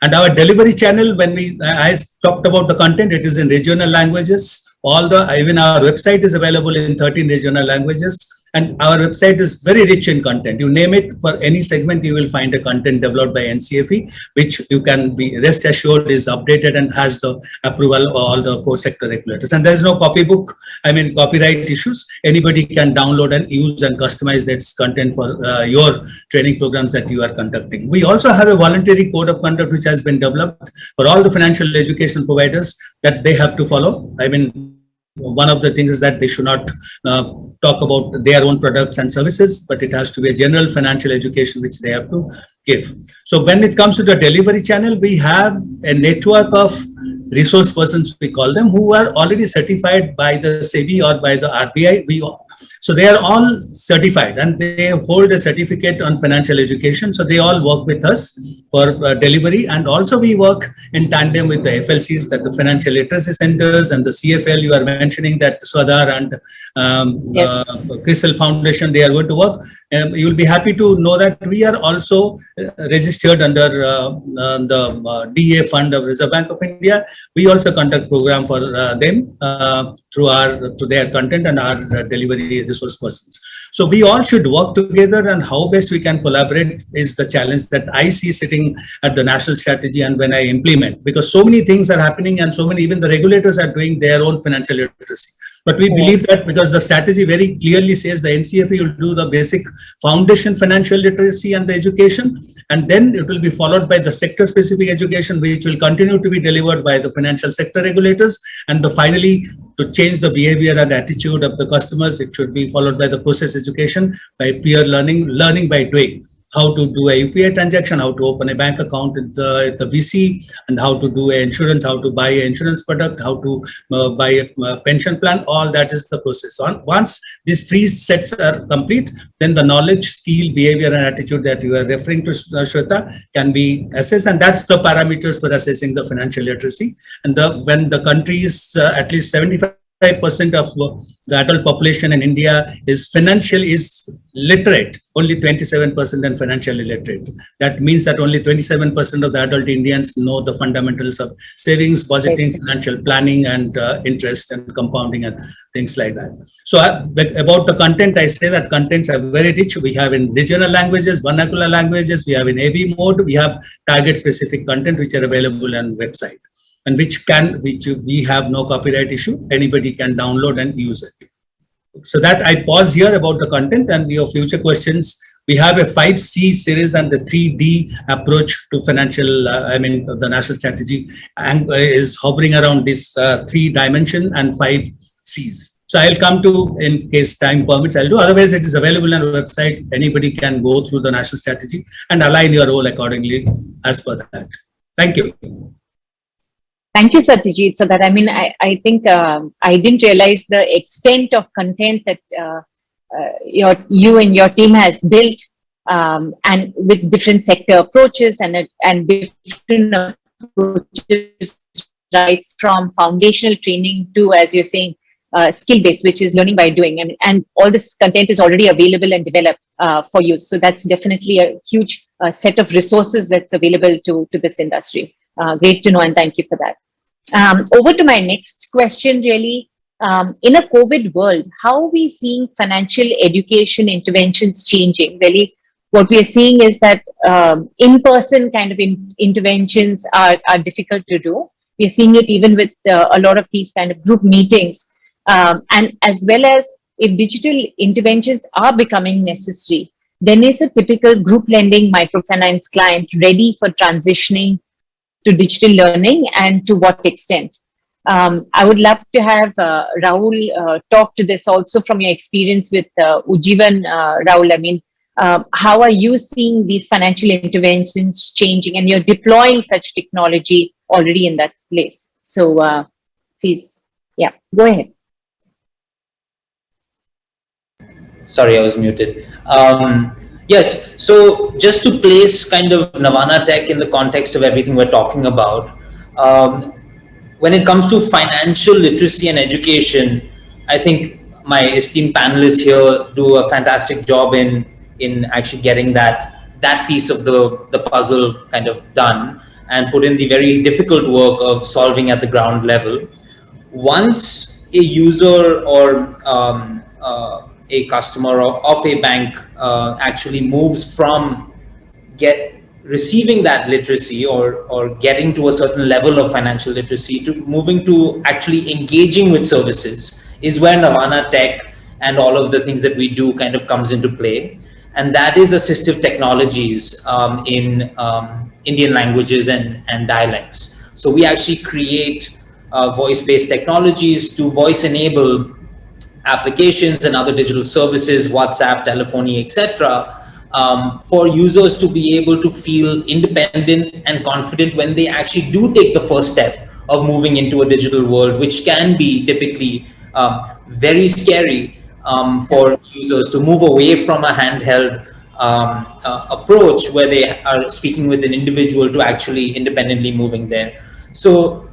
And our delivery channel, I talked about the content, it is in regional languages. Even our website is available in 13 regional languages. And our website is very rich in content. You name it, for any segment, you will find a content developed by NCFE, which you can be rest assured is updated and has the approval of all the 4 sector regulators. And there's no copybook, copyright issues. Anybody can download and use and customize its content for your training programs that you are conducting. We also have a voluntary code of conduct which has been developed for all the financial education providers that they have to follow. One of the things is that they should not talk about their own products and services, but it has to be a general financial education which they have to give. So when it comes to the delivery channel, we have a network of resource persons, we call them, who are already certified by the SEBI or by the RBI. So they are all certified and they hold a certificate on financial education. So they all work with us for delivery. And also we work in tandem with the FLCs, that the financial literacy centers, and the CFL you are mentioning, that Swadhar and CRISIL Foundation, they are going to work. You will be happy to know that we are also registered under the DA fund of Reserve Bank of India. We also conduct program for them through their content and our delivery resource persons. So we all should work together, and how best we can collaborate is the challenge that I see sitting at the national strategy and when I implement, because so many things are happening and so many, even the regulators are doing their own financial literacy. But we believe that because the strategy very clearly says the NCFE will do the basic foundation financial literacy and the education, and then it will be followed by the sector specific education, which will continue to be delivered by the financial sector regulators. And finally, to change the behavior and attitude of the customers, it should be followed by the process education, by peer learning by doing. How to do a UPI transaction, how to open a bank account at the BC, and how to do insurance, how to buy an insurance product, how to buy a pension plan. All that is the process. Once these 3 sets are complete, then the knowledge, skill, behavior, and attitude that you are referring to, Shweta, can be assessed, and that's the parameters for assessing the financial literacy. And when the country is at least 75% of the adult population in India is literate, only 27% and financially literate. That means that only 27% of the adult Indians know the fundamentals of savings, budgeting, financial planning, and interest and compounding and things like that. So about the content, I say that contents are very rich. We have in regional languages, vernacular languages, we have in AV mode, we have target specific content which are available on website, and which we have no copyright issue. Anybody can download and use it. So that I pause here about the content, and your future questions. We have a 5C series and the 3D approach to financial, the national strategy, and is hovering around this 3 dimension and 5 C's. So I'll come to, in case time permits, I'll do. Otherwise, it is available on our website. Anybody can go through the national strategy and align your role accordingly as per that. Thank you. Thank you, Satyajit, for that. I think I didn't realize the extent of content that you and your team has built, and with different sector approaches and different approaches, right from foundational training to, as you're saying, skill-based, which is learning by doing. And all this content is already available and developed for use. So that's definitely a huge set of resources that's available to this industry. Great to know, and thank you for that. Over to my next question, really. In a COVID world, how are we seeing financial education interventions changing? Really, what we are seeing is that in-person kind of interventions are difficult to do. We are seeing it even with a lot of these kind of group meetings. And as well as if digital interventions are becoming necessary, then is a typical group lending microfinance client ready for transitioning to digital learning, and to what extent? I would love to have Rahul talk to this also from your experience with Ujjivan, Rahul. How are you seeing these financial interventions changing, and you're deploying such technology already in that place? So please, go ahead. Sorry, I was muted. Yes. So just to place kind of Navana Tech in the context of everything we're talking about, when it comes to financial literacy and education, I think my esteemed panelists here do a fantastic job in actually getting that piece of the puzzle kind of done and put in the very difficult work of solving at the ground level. Once a user or a customer of a bank actually moves from receiving that literacy or getting to a certain level of financial literacy to moving to actually engaging with services is where Navana Tech and all of the things that we do kind of comes into play. And that is assistive technologies in Indian languages and dialects. So we actually create voice-based technologies to voice-enable applications and other digital services, WhatsApp, telephony, etc., for users to be able to feel independent and confident when they actually do take the first step of moving into a digital world, which can be typically very scary for users to move away from a handheld approach where they are speaking with an individual to actually independently moving there. So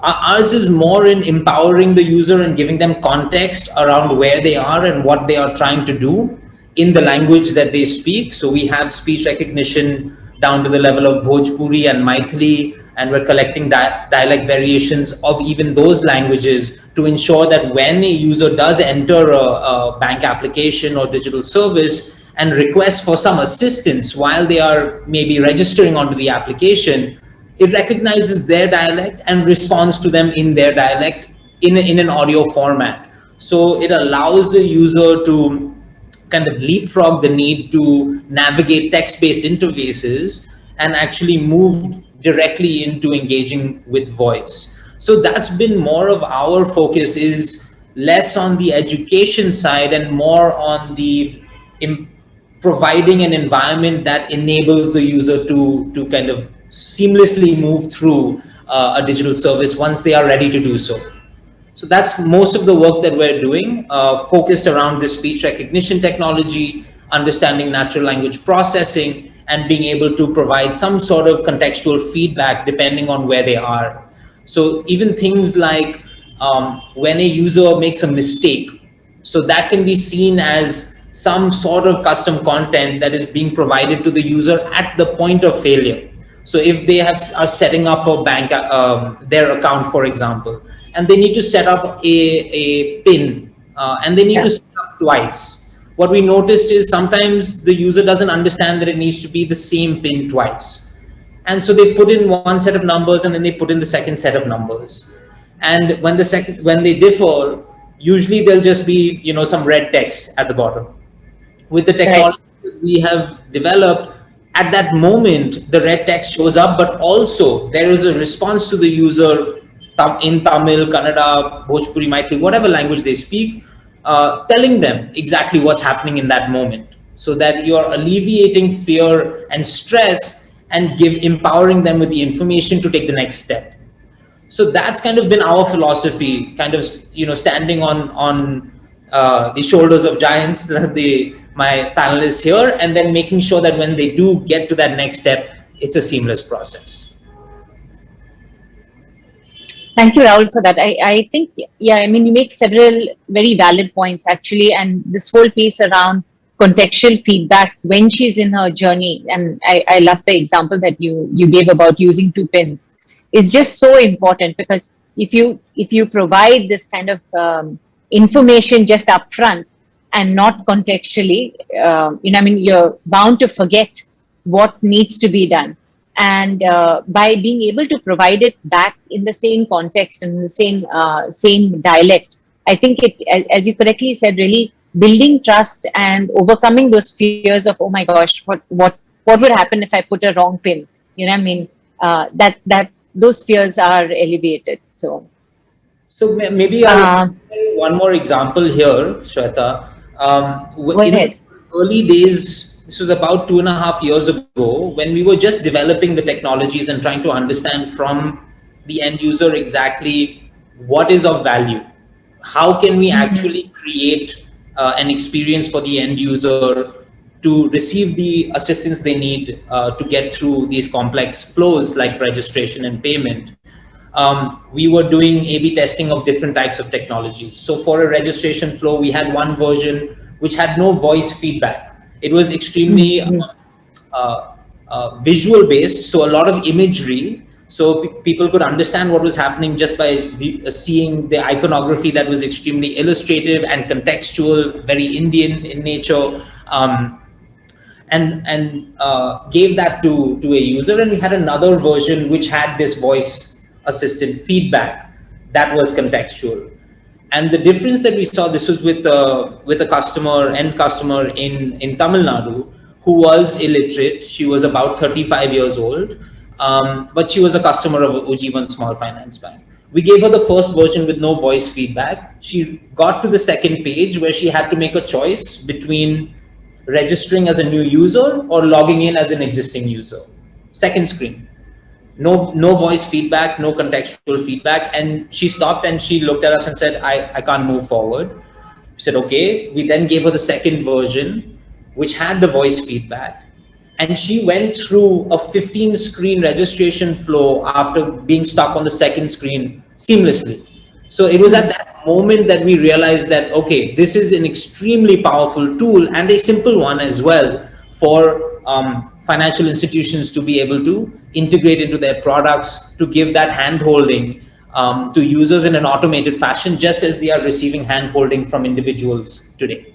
ours is more in empowering the user and giving them context around where they are and what they are trying to do in the language that they speak. So we have speech recognition down to the level of Bhojpuri and Maithili, and we're collecting dialect variations of even those languages to ensure that when a user does enter a bank application or digital service and request for some assistance while they are maybe registering onto the application, it recognizes their dialect and responds to them in their dialect in an audio format. So it allows the user to kind of leapfrog the need to navigate text-based interfaces and actually move directly into engaging with voice. So that's been more of our focus, is less on the education side and more on the providing an environment that enables the user to kind of seamlessly move through a digital service once they are ready to do so. So that's most of the work that we're doing, focused around this speech recognition technology, understanding natural language processing, and being able to provide some sort of contextual feedback depending on where they are. So even things like when a user makes a mistake, so that can be seen as some sort of custom content that is being provided to the user at the point of failure. So if they are setting up a bank, their account, for example, and they need to set up a PIN, and they need to set up twice. What we noticed is sometimes the user doesn't understand that it needs to be the same PIN twice. And so they put in one set of numbers and then they put in the second set of numbers. And when they differ, usually there'll just be, some red text at the bottom. With the technology that we have developed, at that moment, the red text shows up, but also there is a response to the user in Tamil, Kannada, Bhojpuri, Maithili, whatever language they speak, telling them exactly what's happening in that moment, so that you're alleviating fear and stress and empowering them with the information to take the next step. So that's kind of been our philosophy, kind of, standing on the shoulders of giants, my panelists here, and then making sure that when they do get to that next step, it's a seamless process. Thank you, Rahul, for that. I think, you make several very valid points, actually, and this whole piece around contextual feedback when she's in her journey, and I love the example that you gave about using 2 pins, is just so important, because if you provide this kind of information just upfront and not contextually, you're bound to forget what needs to be done. And by being able to provide it back in the same context and in the same dialect, I think it, as you correctly said, really building trust and overcoming those fears of, oh my gosh, what would happen if I put a wrong pin? That those fears are alleviated. So maybe one more example here, Shweta. In the early days, this was about 2.5 years ago, when we were just developing the technologies and trying to understand from the end user exactly what is of value. How can we actually create an experience for the end user to receive the assistance they need to get through these complex flows like registration and payment. We were doing A/B testing of different types of technology. So for a registration flow, we had one version which had no voice feedback. It was extremely visual based, so a lot of imagery. So people could understand what was happening just by seeing the iconography that was extremely illustrative and contextual, very Indian in nature, and gave that to a user. And we had another version which had this voice assisted feedback that was contextual. And the difference that we saw, this was with a end customer in Tamil Nadu, who was illiterate. She was about 35 years old, but she was a customer of Ujjivan Small Finance Bank. We gave her the first version with no voice feedback. She got to the second page where she had to make a choice between registering as a new user or logging in as an existing user. Second screen. No voice feedback, no contextual feedback. And she stopped and she looked at us and said, I can't move forward. We said, okay. We then gave her the second version, which had the voice feedback. And she went through a 15-screen registration flow after being stuck on the second screen seamlessly. So it was at that moment that we realized that, okay, this is an extremely powerful tool and a simple one as well for financial institutions to be able to integrate into their products, to give that hand-holding to users in an automated fashion, just as they are receiving hand-holding from individuals today.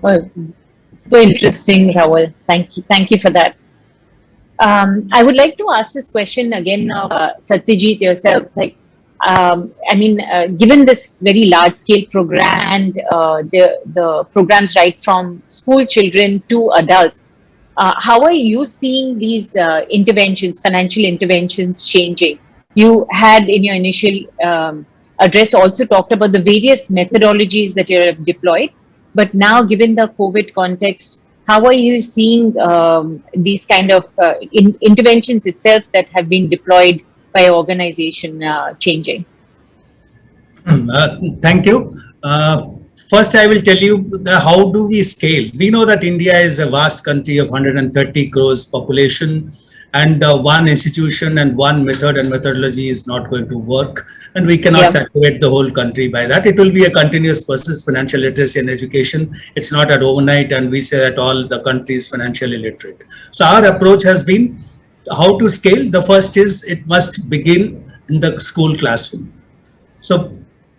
Well, so interesting, Rahul. Thank you for that. I would like to ask this question again of Satyajit yourself. Like, given this very large-scale program and the programs right from school children to adults, how are you seeing these interventions, financial interventions changing? You had in your initial address also talked about the various methodologies that you have deployed. But now, given the COVID context, how are you seeing these kind of interventions itself that have been deployed by organization changing? Thank you. First, I will tell you how do we scale. We know that India is a vast country of 130 crores population, and one institution and one method and methodology is not going to work. And we cannot saturate the whole country by that. It will be a continuous process, financial literacy and education. It's not at overnight, and we say that all the country is financially literate. So our approach has been how to scale. The first is it must begin in the school classroom. So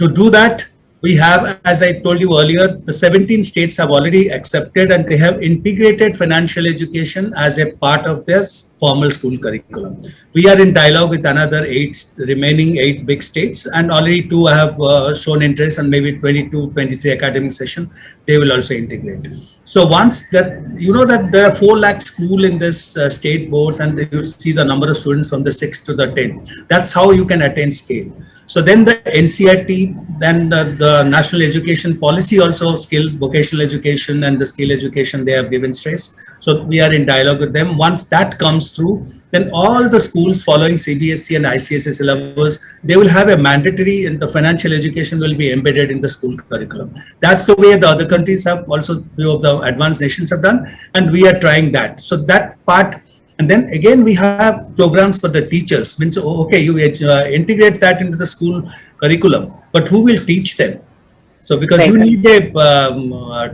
to do that, we have, as I told you earlier, the 17 states have already accepted and they have integrated financial education as a part of their formal school curriculum. We are in dialogue with another remaining 8 big states, and already 2 have shown interest, and maybe 22, 23 academic session, they will also integrate. So once that, you know that there are 4 lakh schools in this state boards, and you see the number of students from the 6th to the 10th. That's how you can attain scale. So then the NCERT, then the National Education Policy also vocational education and the skill education, they have given stress. So we are in dialogue with them. Once that comes through, then all the schools following CBSE and ICSE syllabus, they will have a mandatory, and the financial education will be embedded in the school curriculum. That's the way the other countries have also, few of the advanced nations have done, and we are trying that. So that part. And then again, we have programs for the teachers. Means, okay, you integrate that into the school curriculum, but who will teach them? So because you need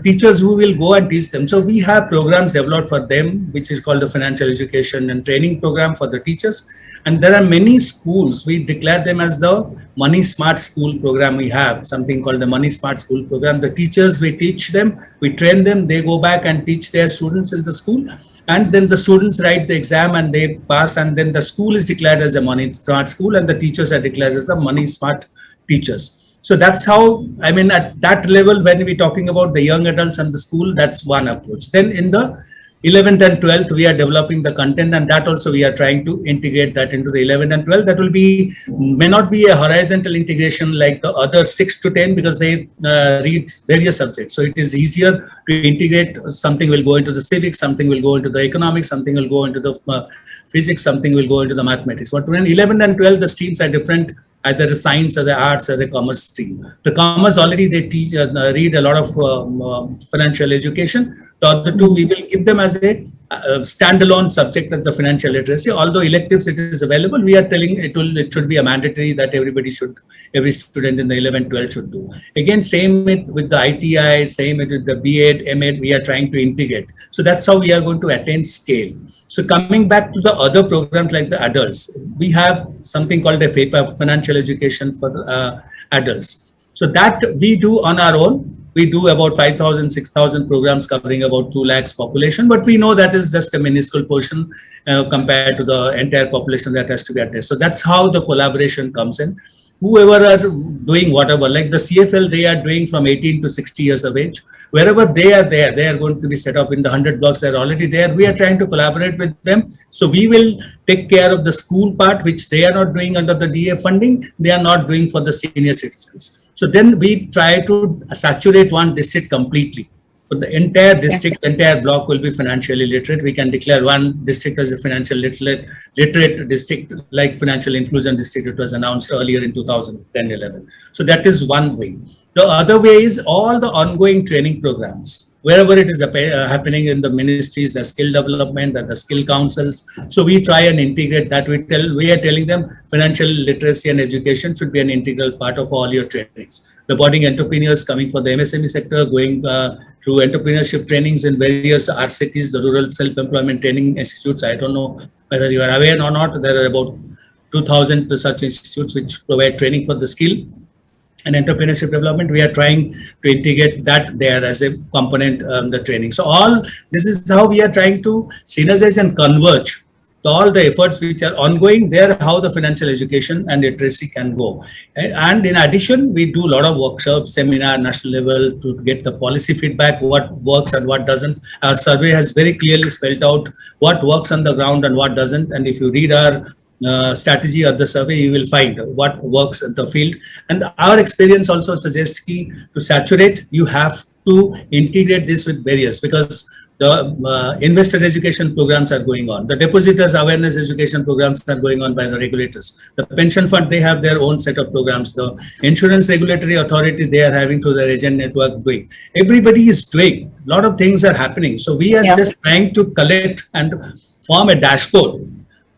teachers who will go and teach them. So we have programs developed for them, which is called the Financial Education and Training Program for the teachers. And there are many schools, we declare them as the Money Smart School program. We have something called the Money Smart School program. The teachers, we teach them, we train them, they go back and teach their students in the school. And then the students write the exam and they pass, and then the school is declared as a Money Smart School and the teachers are declared as the Money Smart teachers. So that's how, I mean, at that level, when we're talking about the young adults and the school, that's one approach. Then in the 11th and 12th, we are developing the content, and that also we are trying to integrate that into the 11th and 12th. That will be, may not be a horizontal integration like the other 6 to 10 because they read various subjects. So it is easier to integrate. Something will go into the civics, something will go into the economics, something will go into the physics, something will go into the mathematics. But when 11th and 12th, the streams are different. either the science or the arts or the commerce stream. The commerce already they teach, read a lot of financial education. The other two we will give them as a standalone subject of the financial literacy. Although electives it is available, we are telling it should be a mandatory that every student in the 11, 12 should do. Again, same it with the ITI, same it with the B.Ed, M.Ed, we are trying to integrate. So that's how we are going to attain scale. So coming back to the other programs like the adults, we have something called a FAPA, financial education for adults. So that we do on our own. We do about 5,000, 6,000 programs covering about 2 lakhs population, but we know that is just a minuscule portion compared to the entire population that has to be addressed. So that's how the collaboration comes in. Whoever are doing whatever, like the CFL, they are doing from 18 to 60 years of age. Wherever they are there, they are going to be set up in the 100 blocks. They're already there. We are trying to collaborate with them. So we will take care of the school part, which they are not doing under the DA funding. They are not doing for the senior citizens. So then we try to saturate one district completely. For the entire district, entire block will be financially literate. We can declare one district as a financial literate district, like financial inclusion district. It was announced earlier in 2010-11. So that is one way. The other way is all the ongoing training programs, wherever it is happening in the ministries, the skill development and the skill councils. So we try and integrate that. We are telling them financial literacy and education should be an integral part of all your trainings. The budding entrepreneurs coming for the MSME sector, going through entrepreneurship trainings in various RCTs, the Rural Self-Employment Training Institutes. I don't know whether you are aware or not. There are about 2,000 such institutes which provide training for the skill and entrepreneurship development. We are trying to integrate that there as a component the training. So all this is how we are trying to synergize and converge all the efforts which are ongoing there, how the financial education and literacy can go. And in addition, we do a lot of workshops, seminar, national level to get the policy feedback, what works and what doesn't. Our survey has very clearly spelled out what works on the ground and what doesn't. And if you read our strategy of the survey, you will find what works in the field. And our experience also suggests to saturate, you have to integrate this with various, because the investor education programs are going on. The depositors awareness education programs are going on by the regulators. The pension fund, they have their own set of programs. The insurance regulatory authority, they are having to their agent network doing. Everybody is doing. A lot of things are happening. So we are just trying to collect and form a dashboard.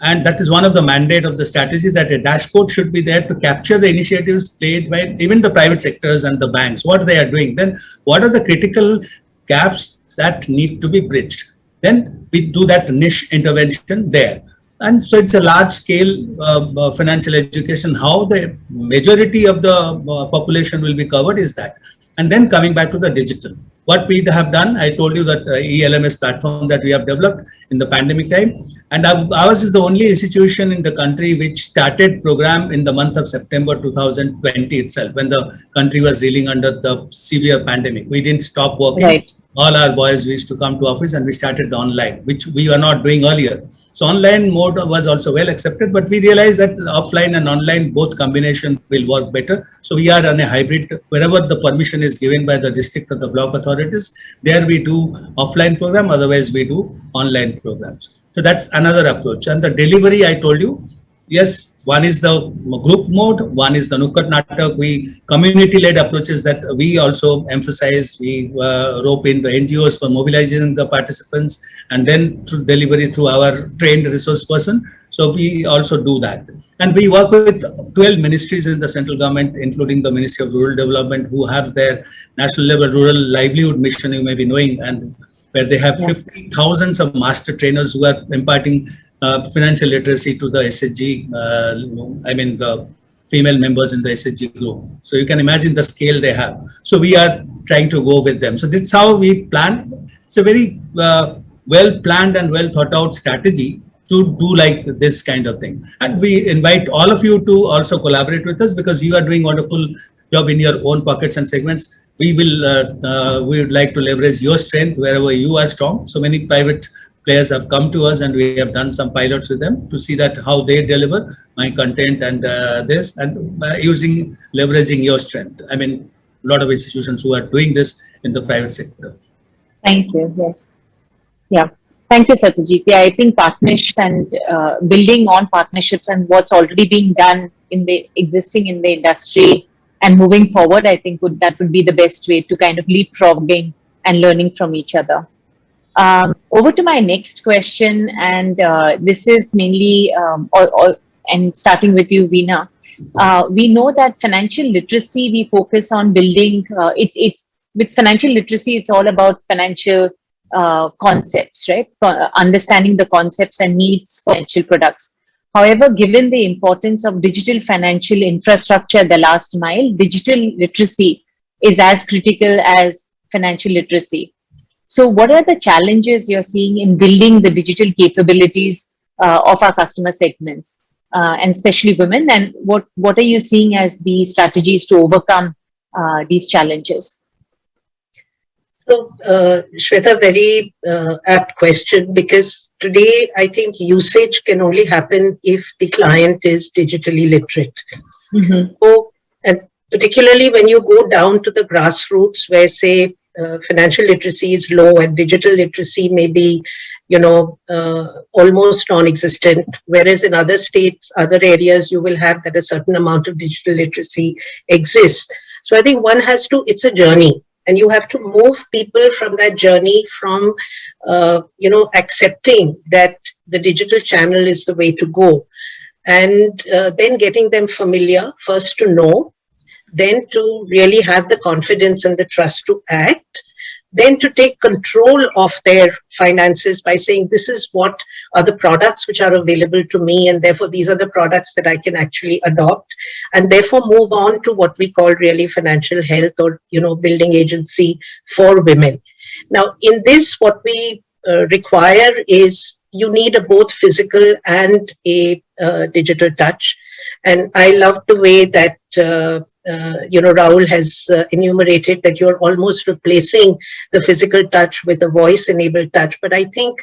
And that is one of the mandate of the strategy, that a dashboard should be there to capture the initiatives played by even the private sectors and the banks, what they are doing. Then what are the critical gaps that need to be bridged? Then we do that niche intervention there. And so it's a large scale financial education. How the majority of the population will be covered is that. And then coming back to the digital. What we have done, I told you that ELMS platform that we have developed in the pandemic time. And ours is the only institution in the country which started program in the month of September 2020 itself, when the country was reeling under the severe pandemic. We didn't stop working. Right. All our boys, we used to come to office and we started online, which we were not doing earlier. So online mode was also well accepted, but we realized that offline and online, both combination will work better. So we are on a hybrid. Wherever the permission is given by the district or the block authorities, there we do offline program, otherwise we do online programs. So that's another approach. And the delivery, I told you, yes, one is the group mode, one is the Nukkad Natak. We community-led approaches that we also emphasize. We rope in the NGOs for mobilizing the participants, and then through delivery through our trained resource person. So we also do that. And we work with 12 ministries in the central government, including the Ministry of Rural Development, who have their national level rural livelihood mission, you may be knowing, and where they have 50,000 of master trainers who are imparting financial literacy to the SHG, the female members in the SHG group. So you can imagine the scale they have. So we are trying to go with them. So that's how we plan. It's a very well planned and well thought out strategy to do like this kind of thing. And we invite all of you to also collaborate with us, because you are doing wonderful job in your own pockets and segments. We would like to leverage your strength wherever you are strong. So many private players have come to us and we have done some pilots with them to see that how they deliver my content and this, and leveraging your strength. I mean, a lot of institutions who are doing this in the private sector. Thank you. Yes. Yeah. Thank you, Satyajit. Yeah, I think partnerships and building on partnerships and what's already being done existing in the industry and moving forward, I think that would be the best way to kind of leapfrogging and learning from each other. Over to my next question, and this is mainly, and starting with you, Veena. We know that financial literacy, we focus on building, with financial literacy, it's all about financial concepts, right? Understanding the concepts and needs for financial products. However, given the importance of digital financial infrastructure, the last mile, digital literacy is as critical as financial literacy. So what are the challenges you're seeing in building the digital capabilities of our customer segments, and especially women? And what are you seeing as the strategies to overcome these challenges? So, Shweta, very apt question, because today I think usage can only happen if the client is digitally literate. So, and particularly when you go down to the grassroots where, say, financial literacy is low and digital literacy may be, almost non-existent, whereas in other states, other areas, you will have that a certain amount of digital literacy exists. So I think one has to, it's a journey. And you have to move people from that journey from, accepting that the digital channel is the way to go. And then getting them familiar, first to know, then to really have the confidence and the trust to act, then to take control of their finances by saying, this is what are the products which are available to me, and therefore these are the products that I can actually adopt, and therefore move on to what we call really financial health, or, building agency for women. Now, in this, what we require is you need a both physical and a digital touch. And I love the way that Rahul has enumerated that you're almost replacing the physical touch with a voice-enabled touch. But I think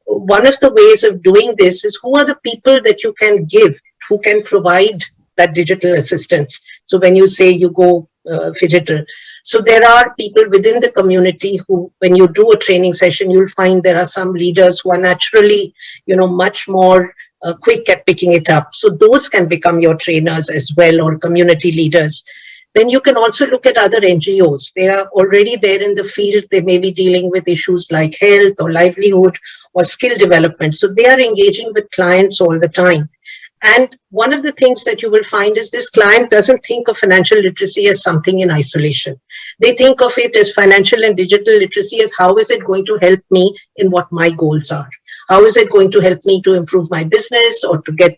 one of the ways of doing this is, who are the people that you can give, who can provide that digital assistance? So when you say you go phygital, so there are people within the community who, when you do a training session, you'll find there are some leaders who are naturally, much more quick at picking it up. So those can become your trainers as well, or community leaders. Then you can also look at other NGOs. They are already there in the field. They may be dealing with issues like health or livelihood or skill development. So they are engaging with clients all the time. And one of the things that you will find is this client doesn't think of financial literacy as something in isolation. They think of it as financial and digital literacy as, how is it going to help me in what my goals are? How is it going to help me to improve my business, or to get,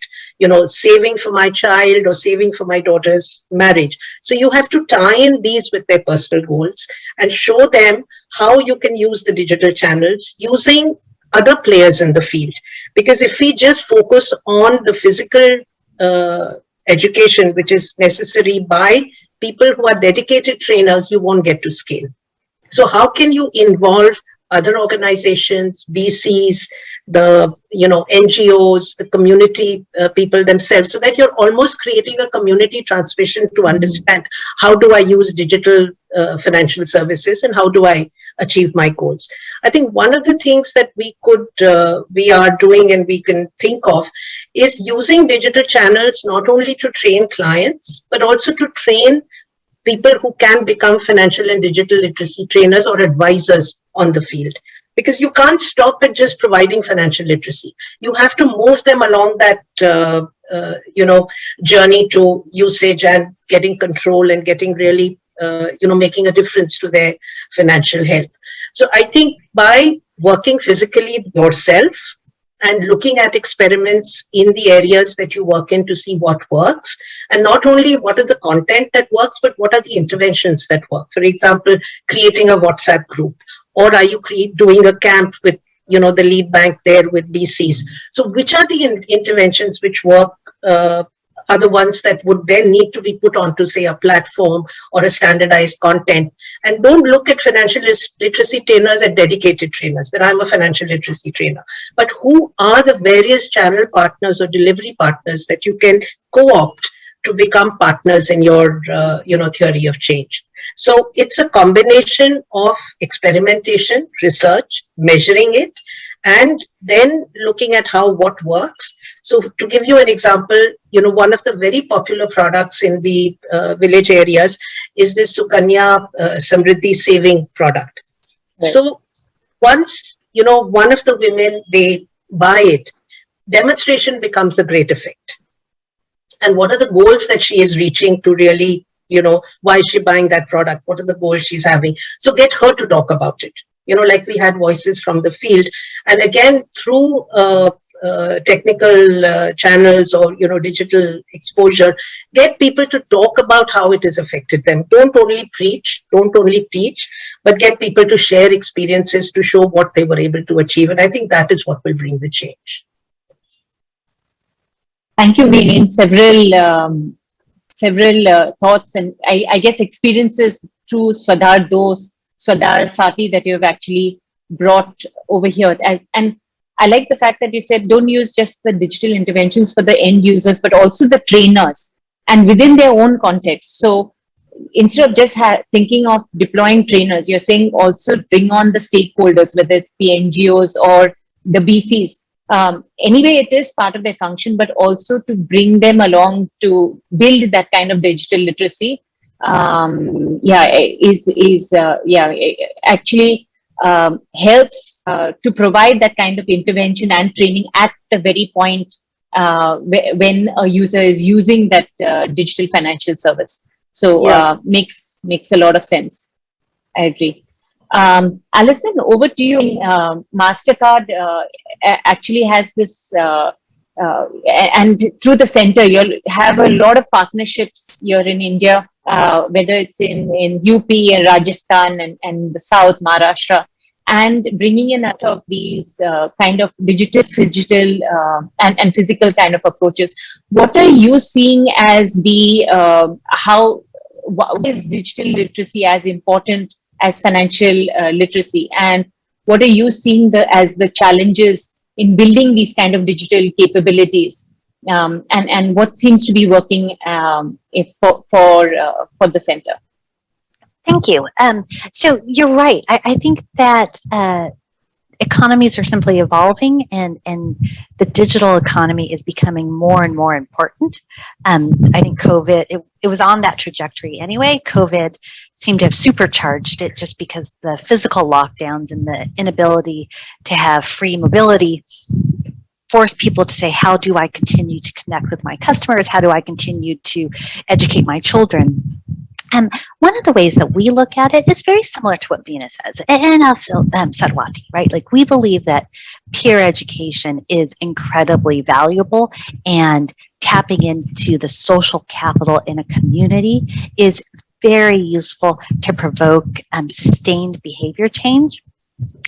saving for my child, or saving for my daughter's marriage? So you have to tie in these with their personal goals and show them how you can use the digital channels using other players in the field. Because if we just focus on the physical education, which is necessary by people who are dedicated trainers, you won't get to scale. So how can you involve other organizations, BCs, the NGOs, the community people themselves, so that you're almost creating a community transmission to understand, how do I use digital financial services, and how do I achieve my goals? I think one of the things that we are doing and we can think of is using digital channels not only to train clients, but also to train people who can become financial and digital literacy trainers or advisors on the field. Because you can't stop at just providing financial literacy. You have to move them along that, journey to usage and getting control and getting really, making a difference to their financial health. So I think by working physically yourself and looking at experiments in the areas that you work in to see what works, and not only what are the content that works, but what are the interventions that work. For example, creating a WhatsApp group, or are you doing a camp with, the lead bank there with BCs? So which are the interventions which work, are the ones that would then need to be put onto, say, a platform or a standardized content. And don't look at financial literacy trainers as dedicated trainers, that I'm a financial literacy trainer. But who are the various channel partners or delivery partners that you can co-opt to become partners in your, theory of change. So it's a combination of experimentation, research, measuring it, and then looking at what works. So to give you an example, one of the very popular products in the village areas is this Sukanya Samriddhi saving product. Right. So once, one of the women, they buy it, demonstration becomes a great effect. And what are the goals that she is reaching to really, why is she buying that product? What are the goals she's having? So get her to talk about it. Like we had voices from the field. And again, through technical channels or, digital exposure, get people to talk about how it has affected them. Don't only preach, don't only teach, but get people to share experiences to show what they were able to achieve. And I think that is what will bring the change. Thank you, Veeni. Several thoughts and I guess experiences through Swadhar Sati that you have actually brought over here. And I like the fact that you said don't use just the digital interventions for the end users, but also the trainers and within their own context. So instead of just thinking of deploying trainers, you're saying also bring on the stakeholders, whether it's the NGOs or the BCs. Anyway, it is part of their function, but also to bring them along to build that kind of digital literacy. Actually helps to provide that kind of intervention and training at the very point when a user is using that digital financial service. So makes a lot of sense. I agree. Alison, over to you. MasterCard actually has this, and through the center, you'll have a lot of partnerships here in India, whether it's in UP and Rajasthan and the South, Maharashtra, and bringing in out of these kind of digital, and physical kind of approaches. What are you seeing as what is digital literacy as important as financial literacy, and what are you seeing as the challenges in building these kind of digital capabilities, and what seems to be working for the center? Thank you. So you're right. I think that economies are simply evolving, and the digital economy is becoming more and more important. I think COVID, it was on that trajectory anyway. COVID seemed to have supercharged it just because the physical lockdowns and the inability to have free mobility forced people to say, how do I continue to connect with my customers? How do I continue to educate my children? And one of the ways that we look at it is very similar to what Veena says, and also Sarwati, right? Like, we believe that peer education is incredibly valuable, and tapping into the social capital in a community is very useful to provoke sustained behavior change.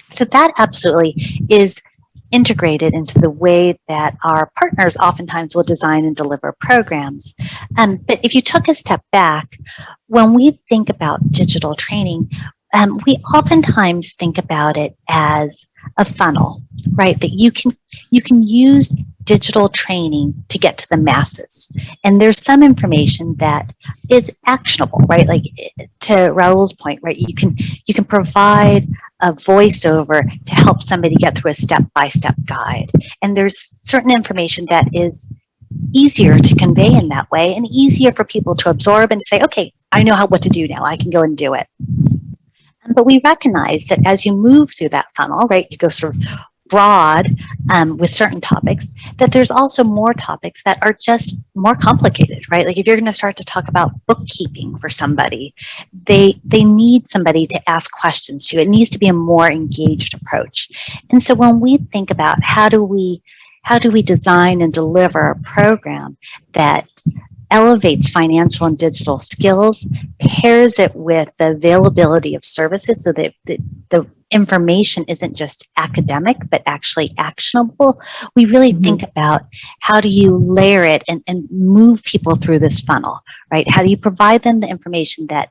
So that absolutely is integrated into the way that our partners oftentimes will design and deliver programs. But if you took a step back, when we think about digital training, we oftentimes think about it as a funnel, right? That you can use digital training to get to the masses. And there's some information that is actionable, right? Like, to Raul's point, right? You can provide a voiceover to help somebody get through a step-by-step guide. And there's certain information that is easier to convey in that way, and easier for people to absorb and say, okay, I know what to do now. I can go and do it. But we recognize that as you move through that funnel, right, you go sort of broad with certain topics, that there's also more topics that are just more complicated, right? Like, if you're going to start to talk about bookkeeping for somebody, they need somebody to ask questions to. It needs to be a more engaged approach. And so when we think about how do we design and deliver a program that elevates financial and digital skills, pairs it with the availability of services so that the information isn't just academic, but actually actionable, we really think about how do you layer it and move people through this funnel, right? How do you provide them the information that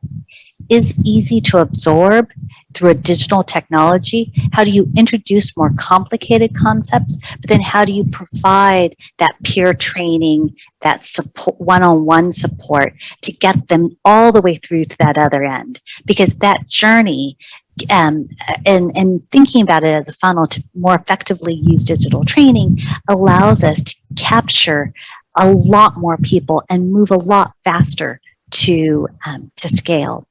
is easy to absorb through a digital technology? How do you introduce more complicated concepts? But then how do you provide that peer training, that support, one-on-one support to get them all the way through to that other end? Because that journey, and thinking about it as a funnel to more effectively use digital training allows us to capture a lot more people and move a lot faster to scale.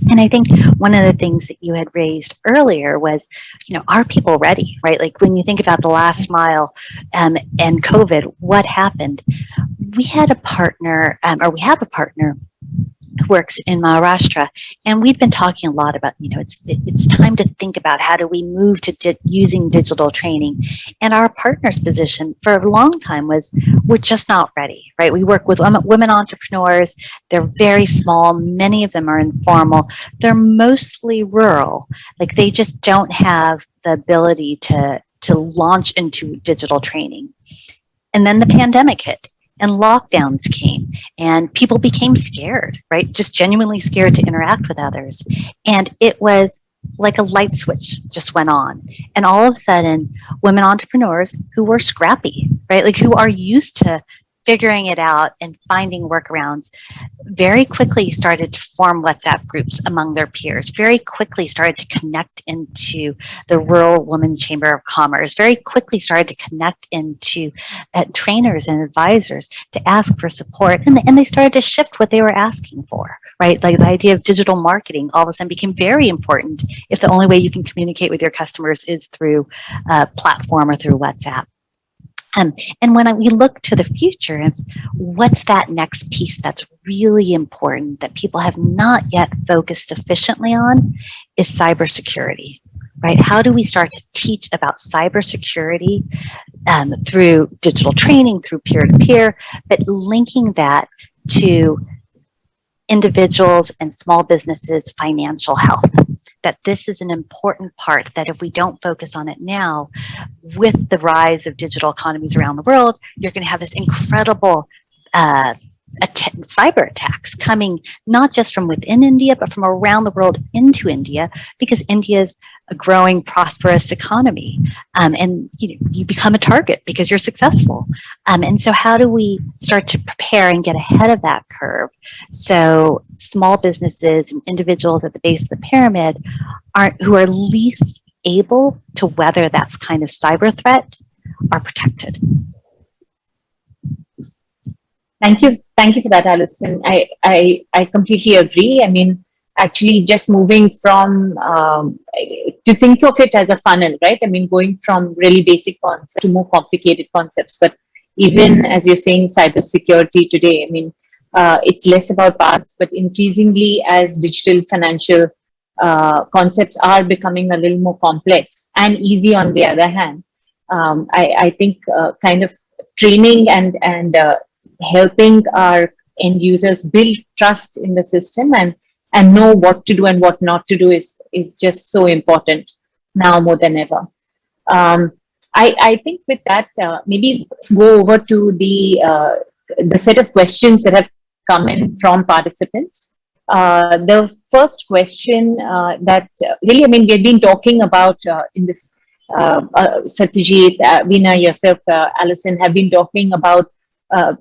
And I think one of the things that you had raised earlier was, are people ready, right? Like when you think about the last mile and COVID, what happened? We had a partner, or we have a partner who works in Maharashtra, and we've been talking a lot about, it's time to think about how do we move to using digital training. And our partner's position for a long time was, we're just not ready, right? We work with women entrepreneurs. They're very small. Many of them are informal. They're mostly rural. Like they just don't have the ability to launch into digital training. And then the pandemic hit. And lockdowns came and people became scared, right? Just genuinely scared to interact with others. And it was like a light switch just went on. And all of a sudden, women entrepreneurs who were scrappy, right? Like who are used to figuring it out and finding workarounds, very quickly started to form WhatsApp groups among their peers, very quickly started to connect into the Rural Women Chamber of Commerce, very quickly started to connect into trainers and advisors to ask for support. And they started to shift what they were asking for, right? Like the idea of digital marketing all of a sudden became very important if the only way you can communicate with your customers is through a platform or through WhatsApp. And when we look to the future, what's that next piece that's really important that people have not yet focused sufficiently on is cybersecurity, right? How do we start to teach about cybersecurity through digital training, through peer-to-peer, but linking that to individuals and small businesses' financial health? That this is an important part, that if we don't focus on it now, with the rise of digital economies around the world, you're going to have this incredible cyber attacks coming not just from within India, but from around the world into India, because India is a growing, prosperous economy. And you become a target because you're successful. And so how do we start to prepare and get ahead of that curve so small businesses and individuals at the base of the pyramid who are least able to weather that kind of cyber threat are protected? Thank you for that, Alison. I completely agree. I mean, actually just moving from, to think of it as a funnel, right? I mean, going from really basic concepts to more complicated concepts. But even as you're saying, cybersecurity today, I mean, it's less about parts, but increasingly as digital financial concepts are becoming a little more complex and easy on the other hand. I think kind of training and helping our end users build trust in the system and know what to do and what not to do is just so important now more than ever. I think with that, maybe let's go over to the set of questions that have come in from participants. The first question that really, I mean, we've been talking about in this, Satyajit, Veena, yourself, Alison, have been talking about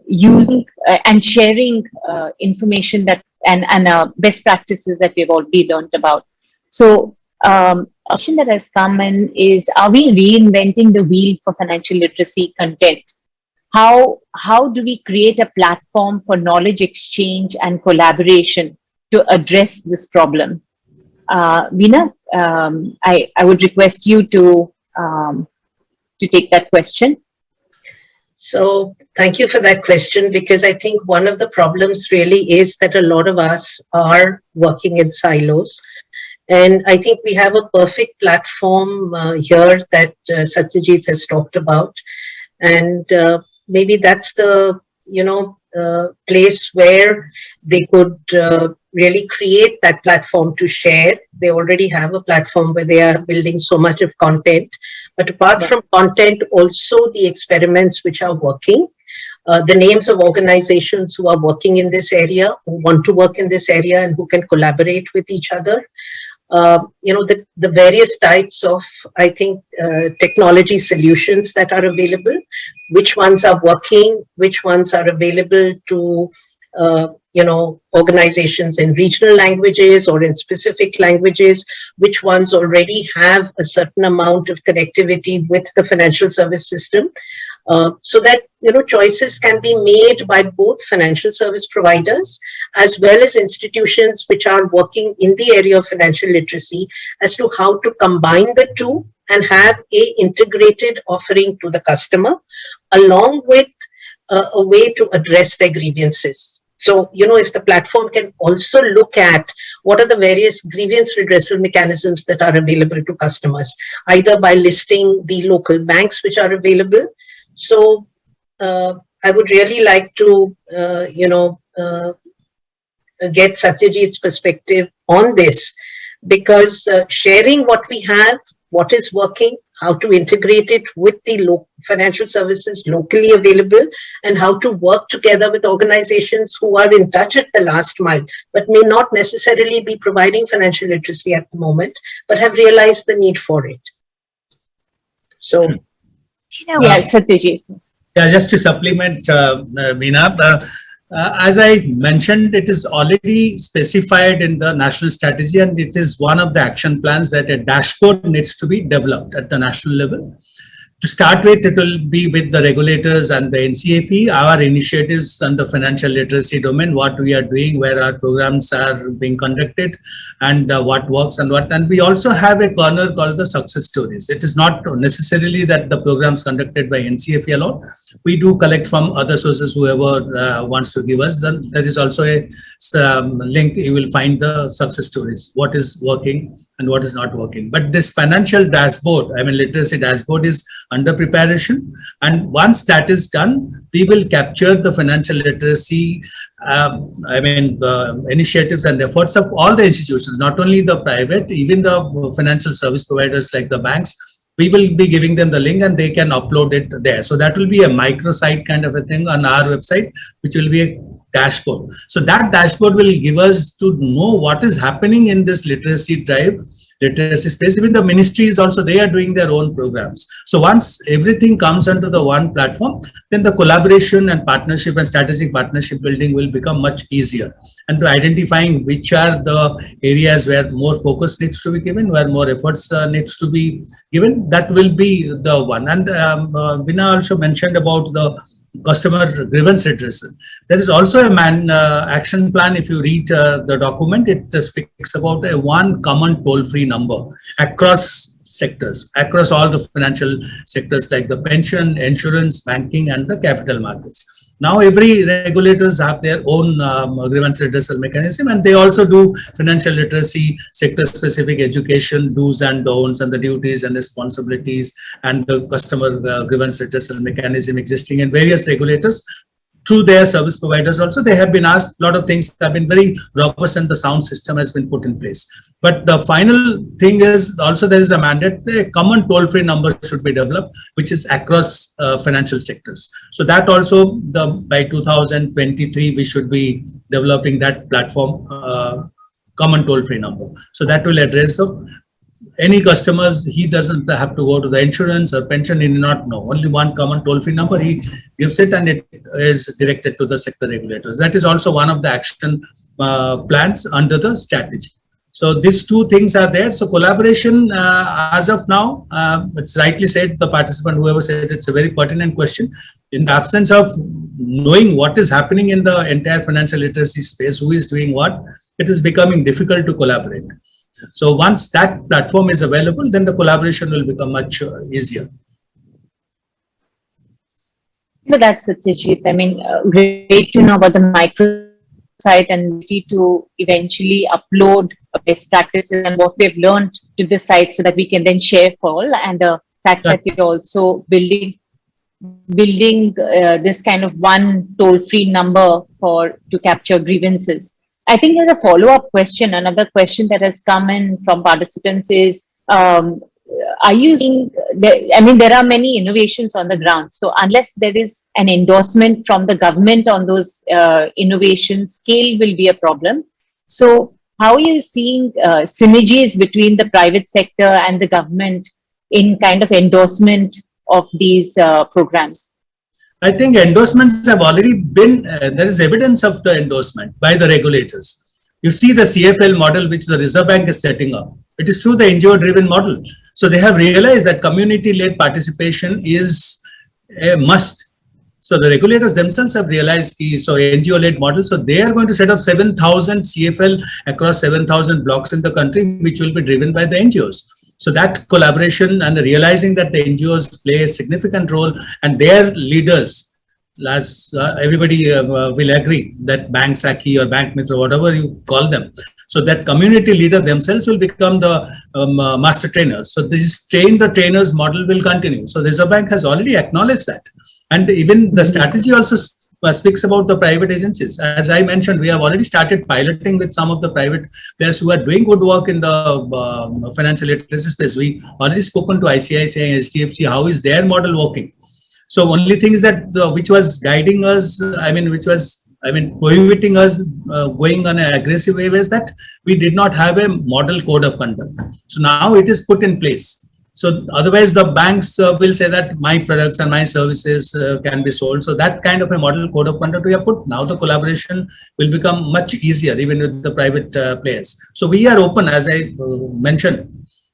using and sharing information that and best practices that we've already learned about. So a question that has come in is, are we reinventing the wheel for financial literacy content? How do we create a platform for knowledge exchange and collaboration to address this problem? Veena, I would request you to take that question. So thank you for that question, because I think one of the problems really is that a lot of us are working in silos. And I think we have a perfect platform here that Satyajit has talked about. And maybe that's the, place where they could really create that platform to share. They already have a platform where they are building so much of content. But apart from content, also the experiments which are working, the names of organizations who are working in this area, who want to work in this area and who can collaborate with each other. The various types of, I think, technology solutions that are available, which ones are working, which ones are available to, organizations in regional languages or in specific languages, which ones already have a certain amount of connectivity with the financial service system, so that, choices can be made by both financial service providers as well as institutions which are working in the area of financial literacy as to how to combine the two and have a integrated offering to the customer, along with a way to address their grievances. So, if the platform can also look at what are the various grievance redressal mechanisms that are available to customers, either by listing the local banks which are available. So, I would really like to, get Satyajit's perspective on this, because sharing what we have, what is working, how to integrate it with the financial services locally available, and how to work together with organizations who are in touch at the last mile, but may not necessarily be providing financial literacy at the moment, but have realized the need for it. So, yes, Satyajit. Yeah, just to supplement, Meena, as I mentioned, it is already specified in the national strategy, and it is one of the action plans that a dashboard needs to be developed at the national level. To start with, it will be with the regulators and the NCFE, our initiatives on the financial literacy domain, what we are doing, where our programs are being conducted, and what works and what. And we also have a corner called the success stories. It is not necessarily that the programs conducted by NCFE alone. We do collect from other sources, whoever wants to give us. Then there is also a link. You will find the success stories, what is working and what is not working. But this financial dashboard, literacy dashboard, is under preparation. And once that is done, we will capture the financial literacy, initiatives and efforts of all the institutions, not only the private, even the financial service providers like the banks. We will be giving them the link and they can upload it there. So that will be a microsite kind of a thing on our website, which will be a dashboard. So that dashboard will give us to know what is happening in this literacy drive, literacy space. Even the ministries also, they are doing their own programs. So once everything comes under the one platform, then the collaboration and partnership and strategic partnership building will become much easier. And to identifying which are the areas where more focus needs to be given, where more efforts needs to be given, that will be the one. And Veena also mentioned about the customer grievance redressal. There is also a action plan. If you read the document, it speaks about a one common toll-free number across sectors, across all the financial sectors like the pension, insurance, banking, and the capital markets. Now every regulators have their own grievance redressal mechanism, and they also do financial literacy, sector-specific education, do's and don'ts, and the duties and responsibilities, and the customer grievance redressal mechanism existing in various regulators. Through their service providers also, they have been asked, a lot of things have been very robust and the sound system has been put in place. But the final thing is also there is a mandate, a common toll-free number should be developed, which is across financial sectors. So that also, by 2023, we should be developing that platform, common toll-free number. So that will address any customers, he doesn't have to go to the insurance or pension, he need not know. Only one common toll-free number, he gives it and it is directed to the sector regulators. That is also one of the action plans under the strategy. So these two things are there. So collaboration, as of now, it's rightly said, the participant, whoever said, it's a very pertinent question. In the absence of knowing what is happening in the entire financial literacy space, who is doing what, it is becoming difficult to collaborate. So once that platform is available, then the collaboration will become much easier. No, that's it, Satyajit. Great to know about the microsite and to eventually upload best practices and what we've learned to the site so that we can then share for all. And the fact that you're also building this kind of one toll-free number to capture grievances I think there's a follow-up question. Another question that has come in from participants is, are you seeing, there are many innovations on the ground. So unless there is an endorsement from the government on those innovations, scale will be a problem. So how are you seeing synergies between the private sector and the government in kind of endorsement of these programs? I think endorsements have already been, there is evidence of the endorsement by the regulators. You see the CFL model which the Reserve Bank is setting up. It is through the NGO-driven model. So they have realized that community-led participation is a must. So the regulators themselves have realized so NGO-led model. So they are going to set up 7,000 CFL across 7,000 blocks in the country, which will be driven by the NGOs. So that collaboration and realizing that the NGOs play a significant role and their leaders, as everybody will agree, that Bank Saki or Bank Mitra, whatever you call them, so that community leader themselves will become the master trainers. So this train the trainers model will continue. So the Reserve Bank has already acknowledged that. And even the strategy also speaks about the private agencies. As I mentioned, we have already started piloting with some of the private players who are doing good work in the financial literacy space. We already spoken to ICICI and HDFC, how is their model working? So only thing is that which was guiding us, prohibiting us going on an aggressive way was that we did not have a model code of conduct. So now it is put in place. So otherwise the banks will say that my products and my services can be sold. So that kind of a model code of conduct we have put. Now the collaboration will become much easier even with the private players. So we are open, as I mentioned,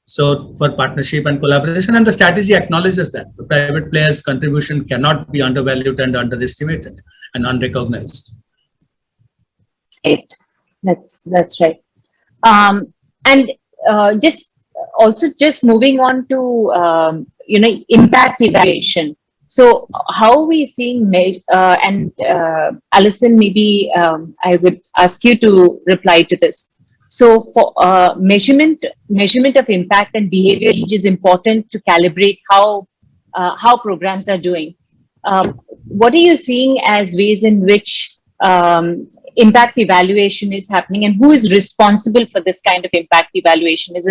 so for partnership and collaboration, and the strategy acknowledges that the private players' contribution cannot be undervalued and underestimated and unrecognized. Right. That's right. And just moving on to impact evaluation. So how are we seeing Alison, maybe I would ask you to reply to this. So for measurement of impact and behavior is important to calibrate how programs are doing. What are you seeing as ways in which impact evaluation is happening, and who is responsible for this kind of impact evaluation? Is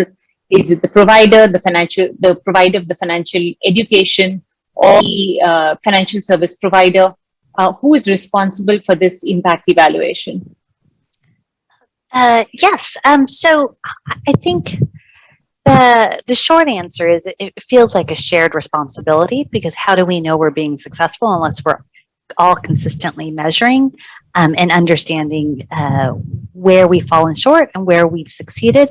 it the provider, the provider of the financial education, or the financial service provider? Who is responsible for this impact evaluation? Yes. So I think the short answer is it feels like a shared responsibility, because how do we know we're being successful unless we're all consistently measuring and understanding where we've fallen short and where we've succeeded.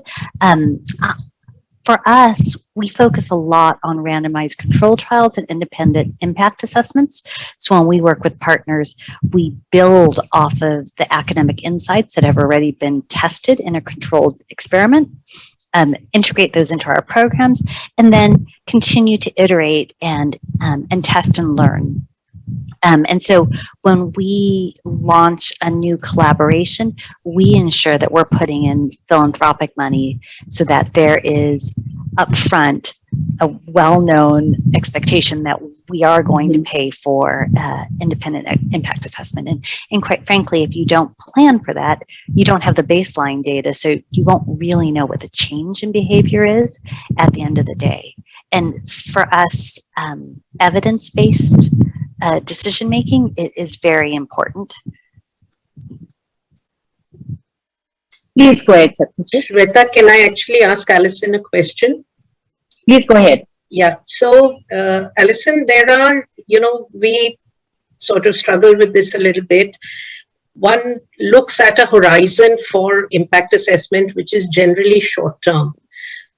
For us, we focus a lot on randomized control trials and independent impact assessments. So when we work with partners, we build off of the academic insights that have already been tested in a controlled experiment, integrate those into our programs, and then continue to iterate and test and learn. And so when we launch a new collaboration, we ensure that we're putting in philanthropic money so that there is upfront a well-known expectation that we are going to pay for independent impact assessment. And quite frankly, if you don't plan for that, you don't have the baseline data, so you won't really know what the change in behavior is at the end of the day. And for us, evidence-based decision making is very important. Please go ahead, Shweta, can I actually ask Alison a question? Please go ahead. Yeah. So, Alison, there are, we sort of struggle with this a little bit. One looks at a horizon for impact assessment, which is generally short term.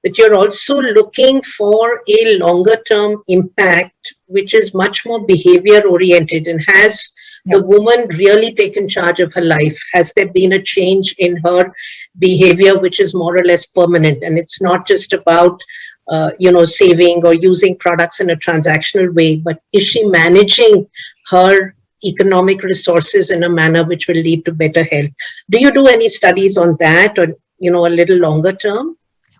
But you're also looking for a longer term impact, which is much more behavior oriented. And has the woman really taken charge of her life? Has there been a change in her behavior, which is more or less permanent? And it's not just about, saving or using products in a transactional way, but is she managing her economic resources in a manner which will lead to better health? Do you do any studies on that, or, a little longer term?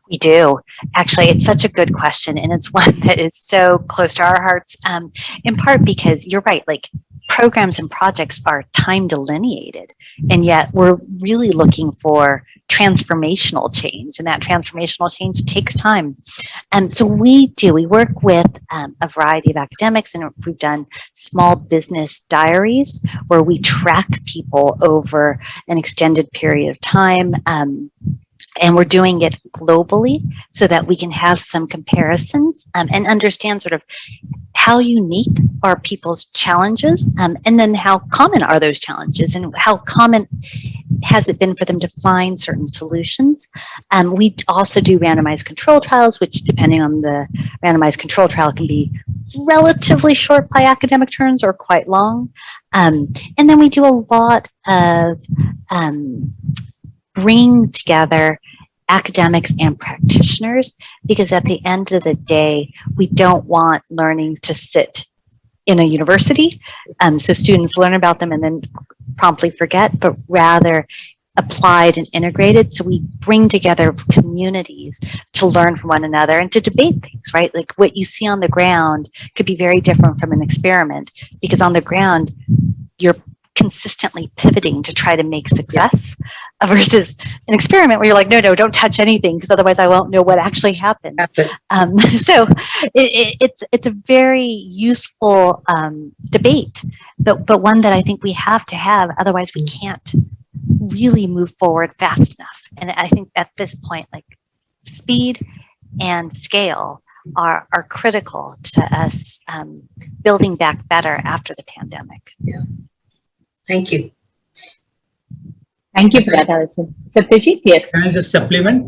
We do. Actually, it's such a good question, and it's one that is so close to our hearts, in part because you're right, like programs and projects are time delineated, and yet we're really looking for transformational change, and that transformational change takes time. And so we work with a variety of academics, and we've done small business diaries where we track people over an extended period of time. And we're doing it globally so that we can have some comparisons and understand sort of how unique are people's challenges, and then how common are those challenges, and how common has it been for them to find certain solutions. We also do randomized control trials, which, depending on the randomized control trial, can be relatively short by academic terms or quite long. And then we do a lot of bring together academics and practitioners, because at the end of the day, we don't want learning to sit in a university, so students learn about them and then promptly forget, but rather applied and integrated. So we bring together communities to learn from one another and to debate things, right? Like what you see on the ground could be very different from an experiment, because on the ground, you're consistently pivoting to try to make success versus an experiment where you're like, no, don't touch anything, because otherwise I won't know what actually happened. So it's a very useful debate, but one that I think we have to have, otherwise we can't really move forward fast enough. And I think at this point, like, speed and scale are critical to us building back better after the pandemic. Yeah. Thank you. Thank you for that, Alison. Satyajit, yes. Can I just supplement?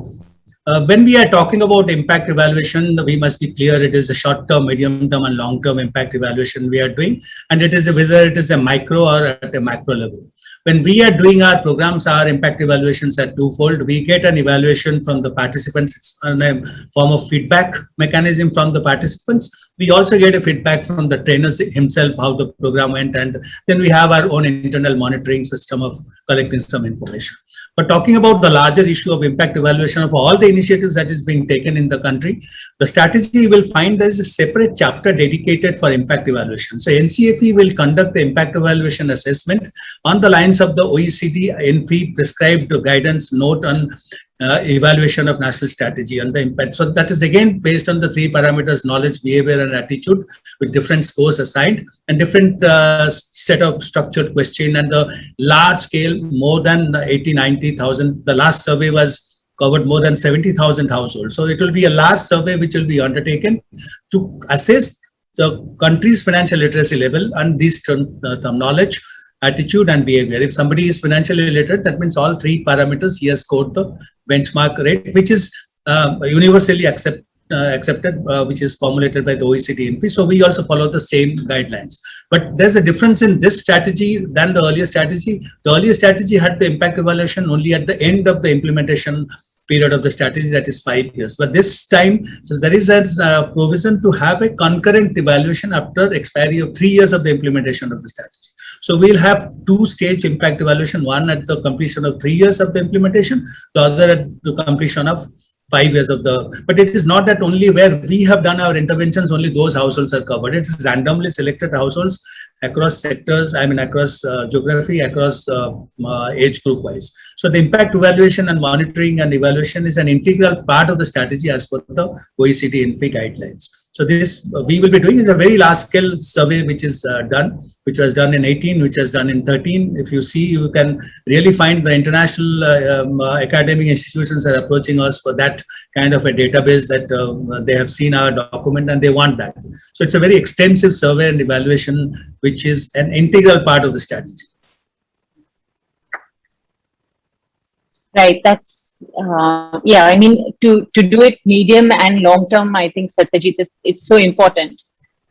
When we are talking about impact evaluation, we must be clear it is a short-term, medium-term, and long-term impact evaluation we are doing, and it is whether it is a micro or at a macro level. When we are doing our programs, our impact evaluations are twofold. We get an evaluation from the participants. It's in a form of feedback mechanism from the participants. We also get a feedback from the trainers himself, how the program went, and then we have our own internal monitoring system of collecting some information. But talking about the larger issue of impact evaluation of all the initiatives that is being taken in the country, the strategy you will find there is a separate chapter dedicated for impact evaluation. So NCFE will conduct the impact evaluation assessment on the lines of the OECD NP prescribed guidance note on evaluation of national strategy and the impact. So that is again based on the 3 parameters: knowledge, behavior, and attitude, with different scores assigned and different set of structured question, and the large scale, more than 80-90,000. The last survey was covered more than 70,000 households. So it will be a large survey which will be undertaken to assess the country's financial literacy level and these knowledge, attitude, and behavior. If somebody is financially literate, that means all 3 parameters he has scored the benchmark rate, which is universally accepted, which is formulated by the OECD NP. So we also follow the same guidelines. But there's a difference in this strategy than the earlier strategy. The earlier strategy had the impact evaluation only at the end of the implementation period of the strategy, that is 5 years. But this time, so there is a provision to have a concurrent evaluation after expiry of 3 years of the implementation of the strategy. So we'll have 2-stage impact evaluation, one at the completion of 3 years of the implementation, the other at the completion of 5 years of the, but it is not that only where we have done our interventions, only those households are covered. It is randomly selected households across sectors, across geography, across age group wise. So the impact evaluation and monitoring and evaluation is an integral part of the strategy as per the OECD NP guidelines. So this we will be doing is a very large scale survey which is done, which was done in 18, which was done in 13. If you see, you can really find the international academic institutions are approaching us for that kind of a database that they have seen our document and they want that. So it's a very extensive survey and evaluation, which is an integral part of the strategy. Right, that's, yeah, I mean, to do it medium and long term, I think, Satyajit, it's so important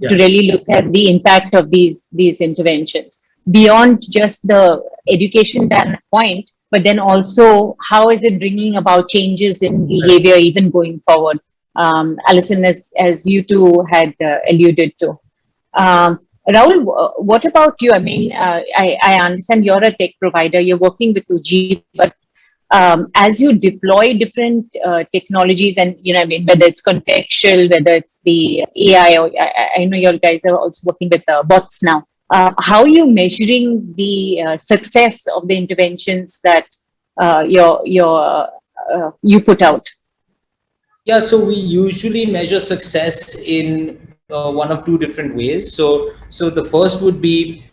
to really look at the impact of these interventions beyond just the education point, but then also how is it bringing about changes in behavior even going forward, Alison, as you two had alluded to. Rahul, what about you? I mean, I understand you're a tech provider, you're working with Ujjiv, but as you deploy different technologies, and I mean, whether it's contextual, whether it's the AI, or I know you guys are also working with bots now. How are you measuring the success of the interventions that you put out? Yeah, so we usually measure success in one of two different ways. So the first would be,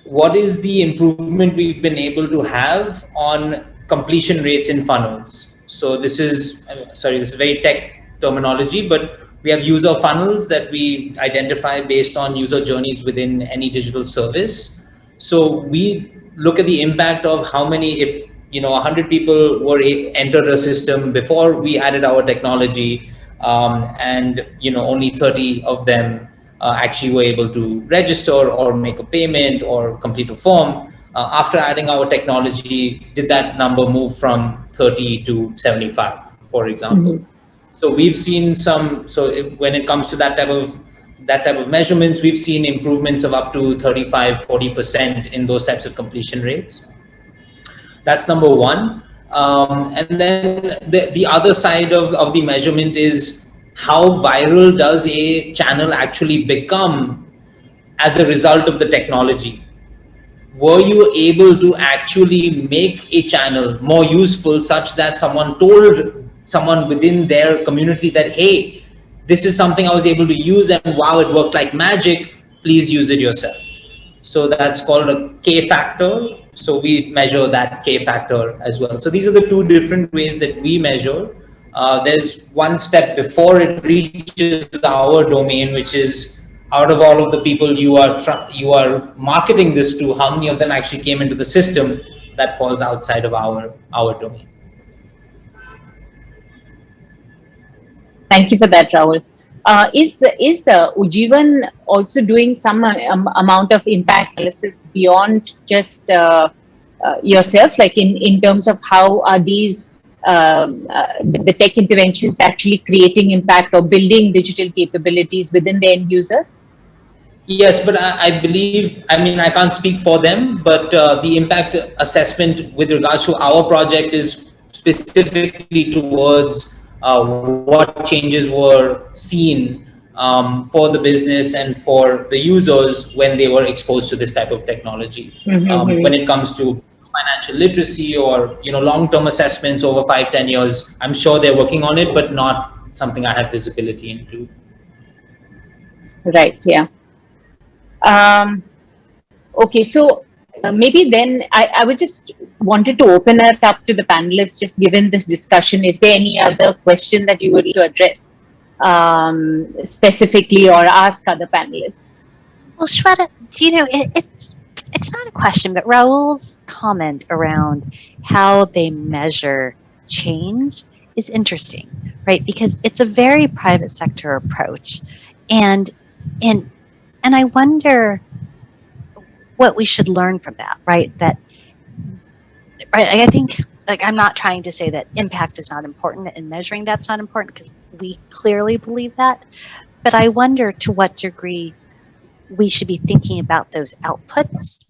what is the improvement we've been able to have on completion rates in funnels? So this is very tech terminology, but we have user funnels that we identify based on user journeys within any digital service. So we look at the impact of how many, if 100 people were entered a system before we added our technology, and only 30 of them actually were able to register or make a payment or complete a form. After adding our technology, did that number move from 30 to 75, for example? Mm-hmm. So we've seen when it comes to that type of measurements, we've seen improvements of up to 35-40% in those types of completion rates. That's number one. And then the other side of the measurement is, how viral does a channel actually become as a result of the technology? Were you able to actually make a channel more useful such that someone told someone within their community that, hey, this is something I was able to use and wow, it worked like magic, please use it yourself? So that's called a K factor. So we measure that K factor as well. So these are the two different ways that we measure. There's one step before it reaches our domain, which is, out of all of the people you are marketing this to, how many of them actually came into the system? That falls outside of our domain. Thank you for that, Rahul. Is Ujjivan also doing some amount of impact analysis beyond just yourself, like in terms of how are these the tech interventions actually creating impact or building digital capabilities within the end users? Yes, but I believe, I can't speak for them, but the impact assessment with regards to our project is specifically towards what changes were seen for the business and for the users when they were exposed to this type of technology. Mm-hmm. When it comes to financial literacy or long-term assessments over 5-10 years, I'm sure they're working on it, but not something I have visibility into. Right. Yeah. Okay. So maybe then I would just wanted to open it up to the panelists. Just given this discussion, is there any other question that you would like to address specifically or ask other panelists? Well, Shweta, it's not a question, but Rahul's comment around how they measure change is interesting, right? Because it's a very private sector approach, and I wonder what we should learn from that, right? I think, I'm not trying to say that impact is not important and measuring that's not important, because we clearly believe that, but I wonder to what degree we should be thinking about those outputs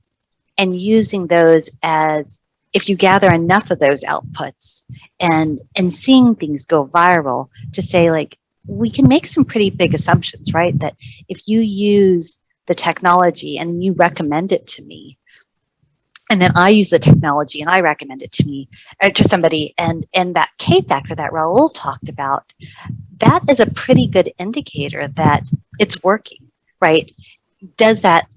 and using those as, if you gather enough of those outputs and seeing things go viral, to say, like, we can make some pretty big assumptions, right? That if you use the technology and you recommend it to me, and then I use the technology and I recommend it to me, to somebody, and that K factor that Rahul talked about, that is a pretty good indicator that it's working, right? Does that,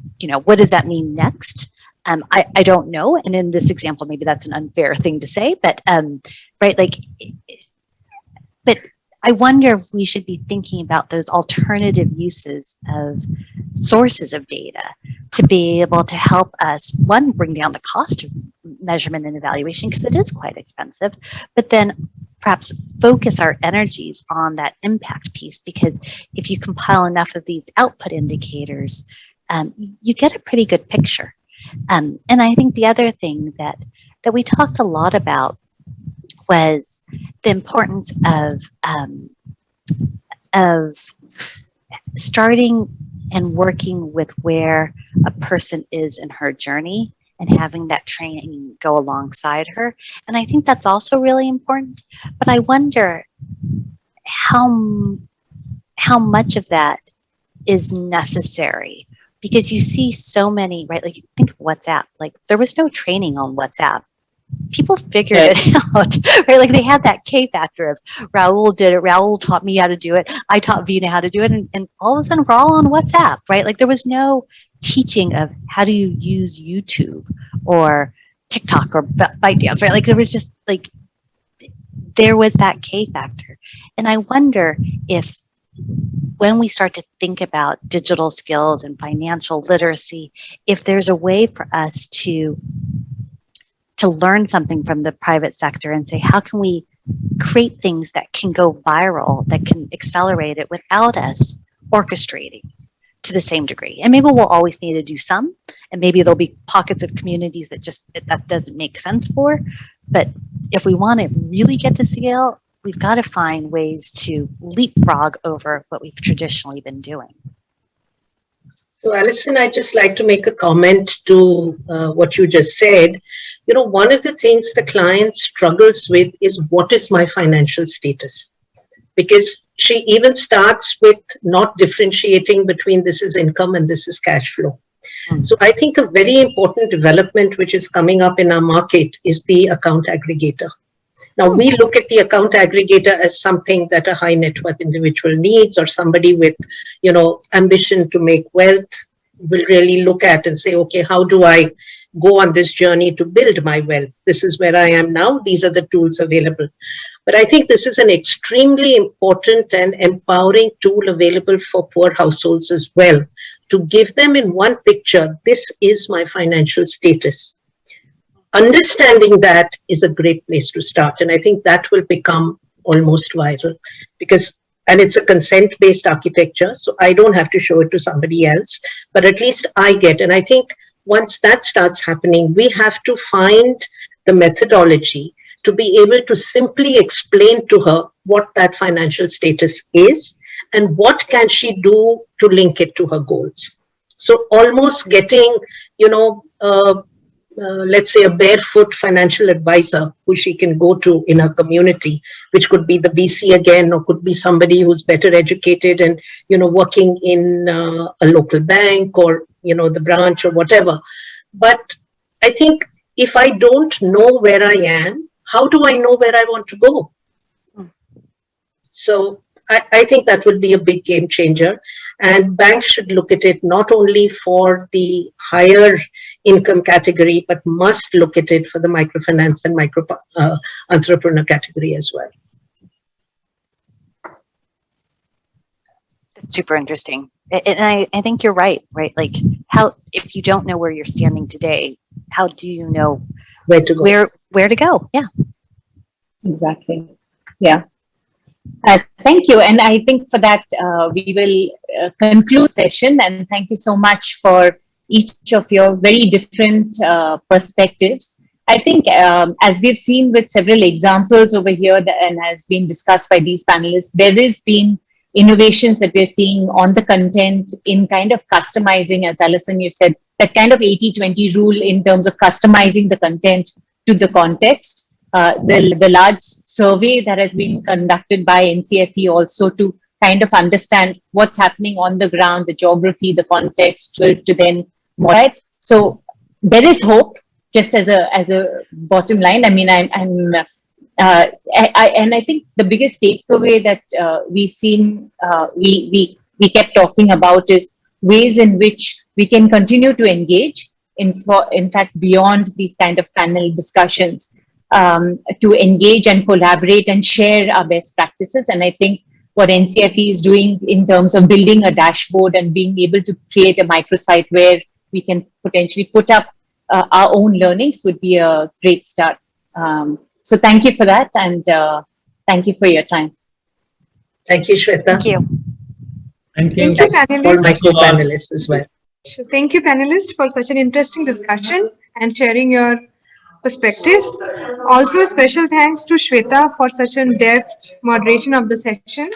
what does that mean next? I don't know. And in this example, maybe that's an unfair thing to say, but, right, but I wonder if we should be thinking about those alternative uses of sources of data to be able to help us, one, bring down the cost of measurement and evaluation, because it is quite expensive, but then perhaps focus our energies on that impact piece, because if you compile enough of these output indicators, you get a pretty good picture. And I think the other thing that we talked a lot about was the importance of starting and working with where a person is in her journey and having that training go alongside her. And I think that's also really important. But I wonder how much of that is necessary because you see so many, right? Like think of WhatsApp, like there was no training on WhatsApp. People figured it out, right? Like they had that K factor of Raul did it. Raul taught me how to do it. I taught Veena how to do it. And all of a sudden we're all on WhatsApp, right? Like there was no teaching of how do you use YouTube or TikTok or ByteDance, right? Like there was just like, there was that K factor. And I wonder if when we start to think about digital skills and financial literacy, if there's a way for us to learn something from the private sector and say, how can we create things that can go viral, that can accelerate it without us orchestrating to the same degree? And maybe we'll always need to do some, and maybe there'll be pockets of communities that doesn't make sense for. But if we want to really get to scale, we've got to find ways to leapfrog over what we've traditionally been doing. So Alison, I'd just like to make a comment to what you just said. You know, one of the things the client struggles with is, what is my financial status? Because she even starts with not differentiating between this is income and this is cash flow. So I think a very important development which is coming up in our market is the account aggregator. Now, we look at the account aggregator as something that a high net worth individual needs, or somebody with, you know, ambition to make wealth will really look at and say, okay, how do I go on this journey to build my wealth? This is where I am now. These are the tools available. But I think this is an extremely important and empowering tool available for poor households as well, to give them in one picture, this is my financial status. Understanding that is a great place to start. And I think that will become almost viral, because, and it's a consent-based architecture, so I don't have to show it to somebody else, but at least I get. And I think once that starts happening, we have to find the methodology to be able to simply explain to her what that financial status is and what can she do to link it to her goals. So almost getting, you know, let's say a barefoot financial advisor who she can go to in her community, which could be the BC again, or could be somebody who's better educated and, you know, working in a local bank, or, you know, the branch or whatever. But I think if I don't know where I am, how do I know where I want to go? So I think that would be a big game changer. And banks should look at it not only for the higher income category, but must look at it for the microfinance and micro entrepreneur category as well. That's super interesting. And I think you're right? Like, how, if you don't know where you're standing today, how do you know where to go? Where to go? Yeah. Exactly. Yeah. Thank you. And I think for that, we will conclude session. And thank you so much for each of your very different perspectives. I think as we've seen with several examples over here and has been discussed by these panelists, there has been innovations that we're seeing on the content in kind of customizing, as Alison, you said, that kind of 80-20 rule in terms of customizing the content to the context. The large survey that has been conducted by NCFE also to kind of understand what's happening on the ground, the geography, the context, to then moderate. So there is hope, just as a bottom line. I mean, and I think the biggest takeaway that we kept talking about is ways in which we can continue to engage, in fact, beyond these kind of panel discussions, to engage and collaborate and share our best practices. And I think what NCFE is doing in terms of building a dashboard and being able to create a microsite where we can potentially put up our own learnings would be a great start. So thank you for that, and thank you for your time. Thank you, Shweta. Thank you. Thank you. Thank you, panelists. All my co-panelists as well. Thank you, panelists, for such an interesting discussion and sharing your perspectives. Also, a special thanks to Shweta for such a deft moderation of the session.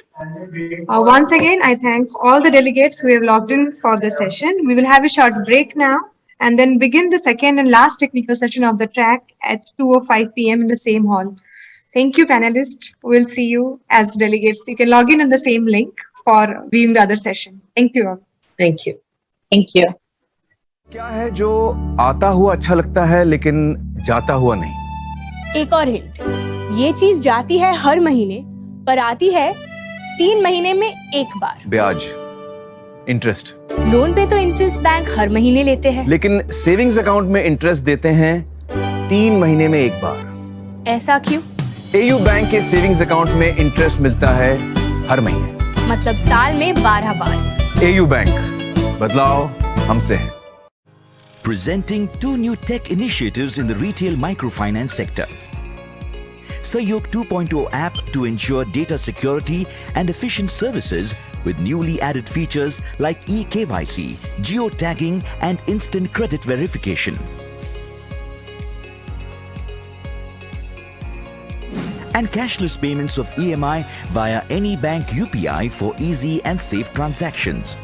Once again, I thank all the delegates who have logged in for the session. We will have a short break now and then begin the second and last technical session of the track at 2:05 p.m. in the same hall. Thank you, panelists. We'll see you as delegates. You can log in on the same link for viewing the other session. Thank you all. Thank you. Thank you. क्या है जो आता हुआ अच्छा लगता है लेकिन जाता हुआ नहीं? एक और हिंट, ये चीज जाती है हर महीने पर आती है 3 महीने में एक बार। ब्याज, इंटरेस्ट। लोन पे तो इंटरेस्ट बैंक हर महीने लेते हैं। लेकिन सेविंग्स अकाउंट में इंटरेस्ट देते हैं 3 महीने में एक बार। ऐसा क्यों? एयू बैंक के सेविंग्स अकाउंट में इंटरेस्ट मिलता है हर महीने, मतलब साल में 12 बार। एयू बैंक, बदलाव हमसे है। Presenting 2 new tech initiatives in the retail microfinance sector. Sahyog 2.0 app to ensure data security and efficient services with newly added features like eKYC, geo-tagging and instant credit verification. And cashless payments of EMI via any bank UPI for easy and safe transactions.